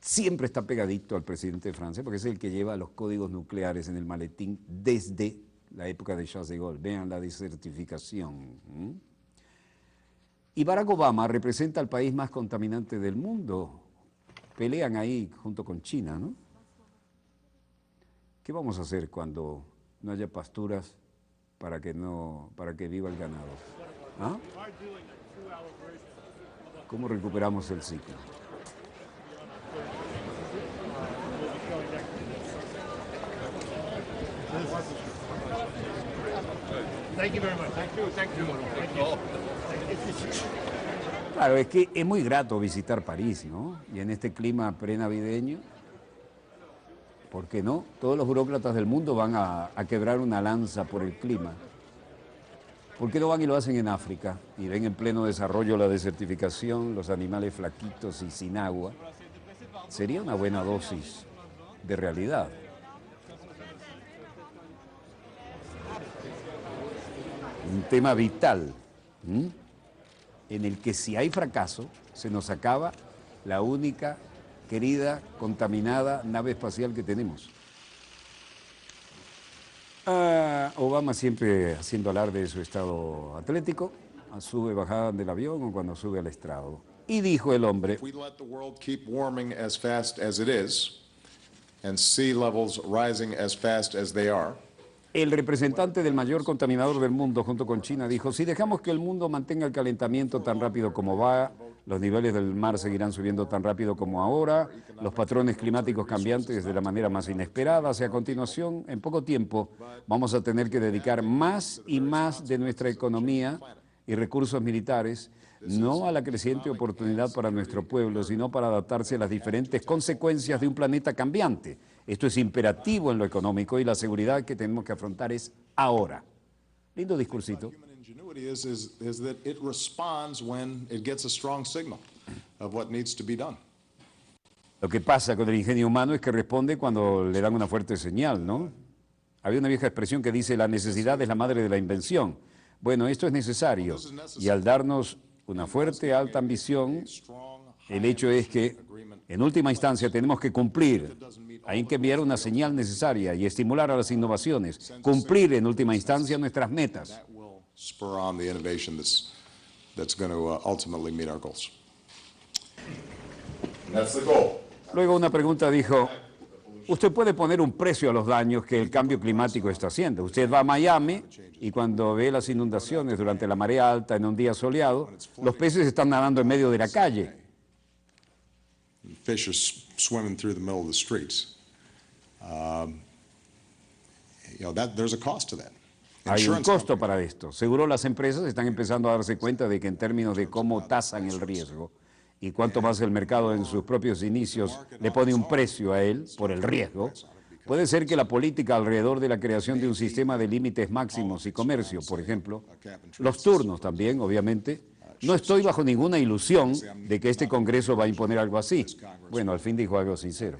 Siempre está pegadito al presidente de Francia porque es el que lleva los códigos nucleares en el maletín desde la época de Charles de Gaulle. Vean la desertificación. Y Barack Obama representa al país más contaminante del mundo. Pelean ahí junto con China, ¿no? ¿Qué vamos a hacer cuando no haya pasturas para que viva el ganado? ¿Ah? ¿Cómo recuperamos el ciclo? Claro, es que es muy grato visitar París, ¿no? Y en este clima prenavideño, ¿por qué no? Todos los burócratas del mundo van a quebrar una lanza por el clima. ¿Por qué no van y lo hacen en África? Y ven en pleno desarrollo la desertificación, los animales flaquitos y sin agua. Sería una buena dosis de realidad. un tema vital, en el que si hay fracaso, se nos acaba la única querida, contaminada nave espacial que tenemos. Obama siempre haciendo alarde de su estado atlético, sube, bajada del avión o cuando sube al estrado. Y dijo el hombre, If we let the world keep warming as fast as it is, and sea levels rising as fast as they are, el representante del mayor contaminador del mundo junto con China dijo, si dejamos que el mundo mantenga el calentamiento tan rápido como va, los niveles del mar seguirán subiendo tan rápido como ahora, los patrones climáticos cambiantes de la manera más inesperada, y a continuación, en poco tiempo, vamos a tener que dedicar más y más de nuestra economía y recursos militares, no a la creciente oportunidad para nuestro pueblo, sino para adaptarse a las diferentes consecuencias de un planeta cambiante. Esto es imperativo en lo económico y la seguridad que tenemos que afrontar es ahora. Lindo discursito. ingenuity is that it responds when it gets a strong signal of what needs to be done. Lo que pasa con el ingenio humano es que responde cuando le dan una fuerte señal, ¿no? Había una vieja expresión que dice, la necesidad es la madre de la invención. Bueno, esto es necesario, y al darnos una fuerte, alta ambición, el hecho es que, en última instancia, tenemos que cumplir. Hay que enviar una señal necesaria y estimular a las innovaciones, cumplir en última instancia nuestras metas. Spur on the innovation that's going to ultimately meet our goals. And that's the goal. Luego una pregunta dijo, usted puede poner un precio a los daños que el cambio climático está haciendo. Usted va a Miami y cuando ve las inundaciones durante la marea alta en un día soleado, los peces están nadando en medio de la calle. Fish are swimming through the middle of the streets. There's a cost to that. Hay un costo para esto. Seguro las empresas están empezando a darse cuenta de que en términos de cómo tasan el riesgo y cuánto más el mercado en sus propios inicios le pone un precio a él por el riesgo, puede ser que la política alrededor de la creación de un sistema de límites máximos y comercio, por ejemplo, los turnos también, obviamente, no estoy bajo ninguna ilusión de que este Congreso va a imponer algo así. Bueno, al fin dijo algo sincero.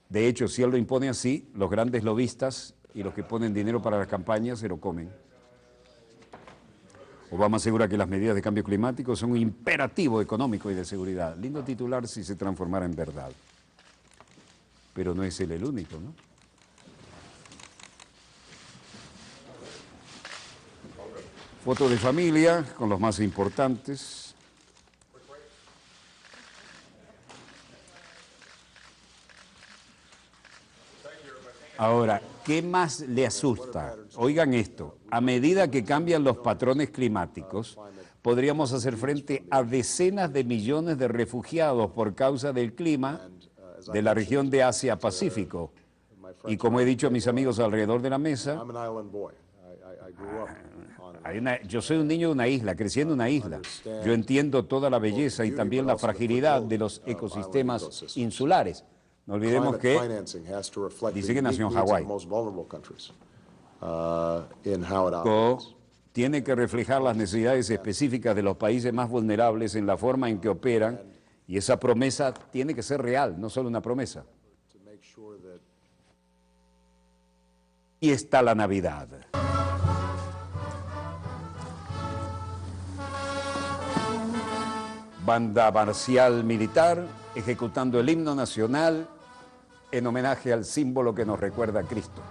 De hecho, si él lo impone así, los grandes lobistas y los que ponen dinero para las campañas se lo comen. Obama asegura que las medidas de cambio climático son un imperativo económico y de seguridad. Lindo titular si se transformara en verdad. Pero no es él el único, ¿no? Foto de familia con los más importantes. Ahora, ¿qué más le asusta? Oigan esto, a medida que cambian los patrones climáticos, podríamos hacer frente a decenas de millones de refugiados por causa del clima de la región de Asia-Pacífico. Y como he dicho a mis amigos alrededor de la mesa, yo soy un niño de una isla, creciendo en una isla. Yo entiendo toda la belleza y también la fragilidad de los ecosistemas insulares. No olvidemos que dice que nació en Hawái. Tiene que reflejar las necesidades específicas de los países más vulnerables en la forma en que operan, y esa promesa tiene que ser real, no solo una promesa. Y está la Navidad. Banda marcial militar ejecutando el himno nacional en homenaje al símbolo que nos recuerda a Cristo.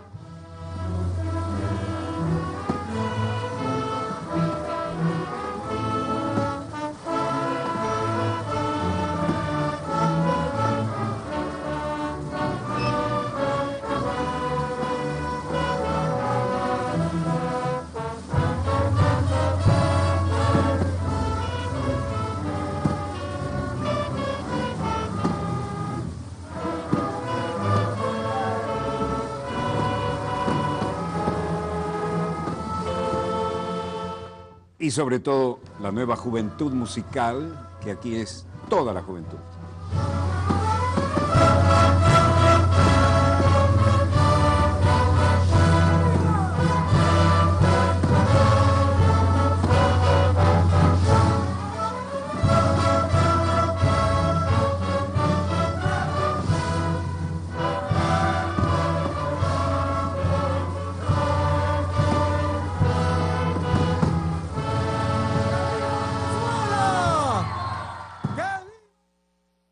Y sobre todo la nueva juventud musical, que aquí es toda la juventud.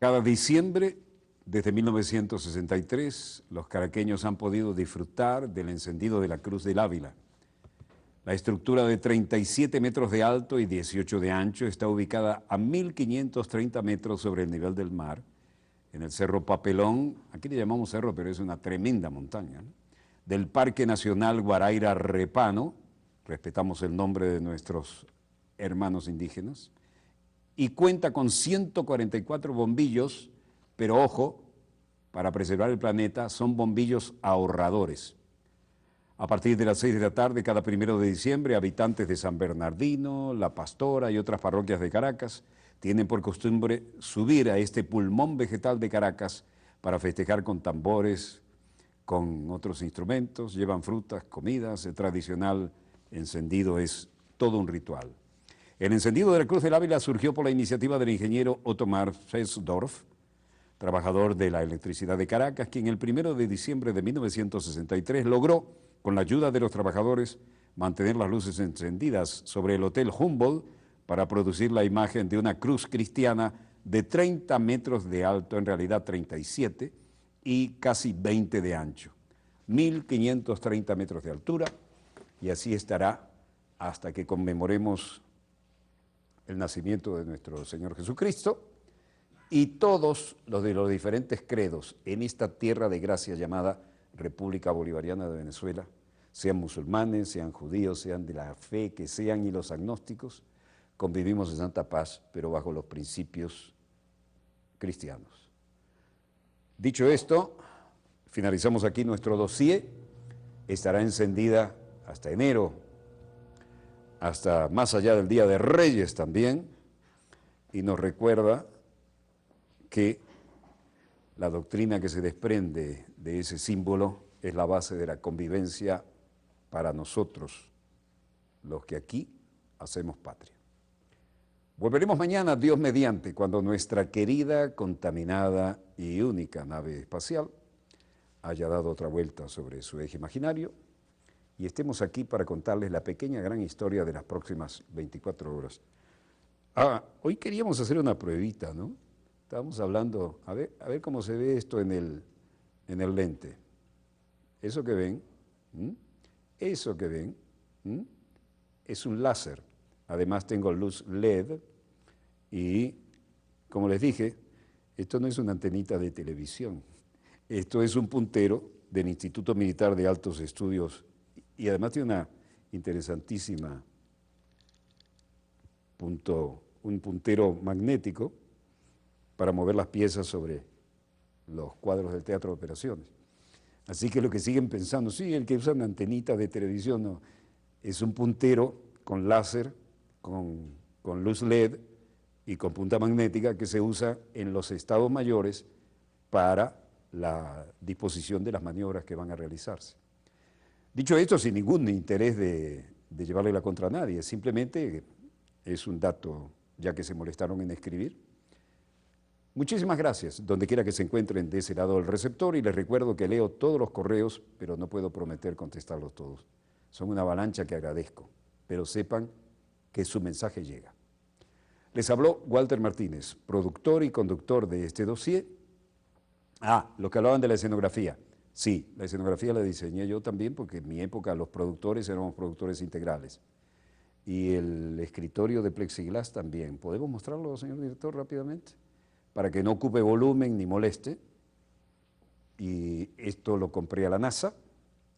Cada diciembre, desde 1963, los caraqueños han podido disfrutar del encendido de la Cruz del Ávila. La estructura de 37 metros de alto y 18 de ancho está ubicada a 1.530 metros sobre el nivel del mar, en el Cerro Papelón, aquí le llamamos cerro, pero es una tremenda montaña, ¿no?, del Parque Nacional Guaraíra Repano, respetamos el nombre de nuestros hermanos indígenas, y cuenta con 144 bombillos, pero ojo, para preservar el planeta, son bombillos ahorradores. A partir de las 6 de la tarde, cada 1 de diciembre, habitantes de San Bernardino, La Pastora y otras parroquias de Caracas tienen por costumbre subir a este pulmón vegetal de Caracas para festejar con tambores, con otros instrumentos, llevan frutas, comidas, el tradicional encendido es todo un ritual. El encendido de la Cruz del Ávila surgió por la iniciativa del ingeniero Ottomar Felsdorf, trabajador de la electricidad de Caracas, quien el 1 de diciembre de 1963 logró, con la ayuda de los trabajadores, mantener las luces encendidas sobre el Hotel Humboldt para producir la imagen de una cruz cristiana de 30 metros de alto, en realidad 37, y casi 20 de ancho. 1.530 metros de altura, y así estará hasta que conmemoremos el nacimiento de nuestro Señor Jesucristo, y todos los de los diferentes credos en esta tierra de gracia llamada República Bolivariana de Venezuela, sean musulmanes, sean judíos, sean de la fe que sean y los agnósticos, convivimos en santa paz, pero bajo los principios cristianos. Dicho esto, finalizamos aquí nuestro dossier, estará encendida hasta enero, hasta más allá del Día de Reyes también, y nos recuerda que la doctrina que se desprende de ese símbolo es la base de la convivencia para nosotros, los que aquí hacemos patria. Volveremos mañana, Dios mediante, cuando nuestra querida, contaminada y única nave espacial haya dado otra vuelta sobre su eje imaginario y estemos aquí para contarles la pequeña gran historia de las próximas 24 horas. Hoy queríamos hacer una pruebita, ¿no? Estábamos hablando, a ver cómo se ve esto en el lente. Eso que ven, eso que ven, es un láser. Además tengo luz LED y, como les dije, esto no es una antenita de televisión. Esto es un puntero del Instituto Militar de Altos Estudios y además tiene una interesantísima un puntero magnético para mover las piezas sobre los cuadros del teatro de operaciones. Así que lo que siguen pensando, sí, el que usa una antenita de televisión, no, es un puntero con láser, con luz LED y con punta magnética que se usa en los estados mayores para la disposición de las maniobras que van a realizarse. Dicho esto, sin ningún interés de llevarle la contra a nadie, simplemente es un dato, ya que se molestaron en escribir. Muchísimas gracias, donde quiera que se encuentren de ese lado del receptor, y les recuerdo que leo todos los correos, pero no puedo prometer contestarlos todos. Son una avalancha que agradezco, pero sepan que su mensaje llega. Les habló Walter Martínez, productor y conductor de este dossier. Lo que hablaban de la escenografía. Sí, la escenografía la diseñé yo también, porque en mi época los productores éramos productores integrales. Y el escritorio de plexiglas también. ¿Podemos mostrarlo, señor director, rápidamente? Para que no ocupe volumen ni moleste. Y esto lo compré a la NASA,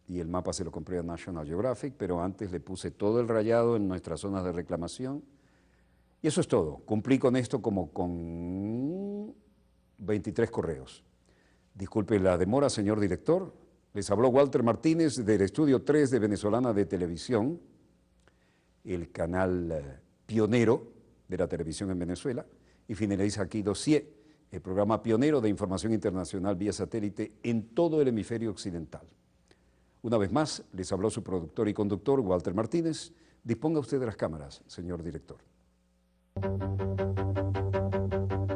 y el mapa se lo compré a National Geographic, pero antes le puse todo el rayado en nuestras zonas de reclamación. Y eso es todo. Cumplí con esto como con 23 correos. Disculpe la demora, señor director. Les habló Walter Martínez del Estudio 3 de Venezolana de Televisión, el canal pionero de la televisión en Venezuela, y finaliza aquí Dossier, el programa pionero de información internacional vía satélite en todo el hemisferio occidental. Una vez más, les habló su productor y conductor, Walter Martínez. Disponga usted de las cámaras, señor director.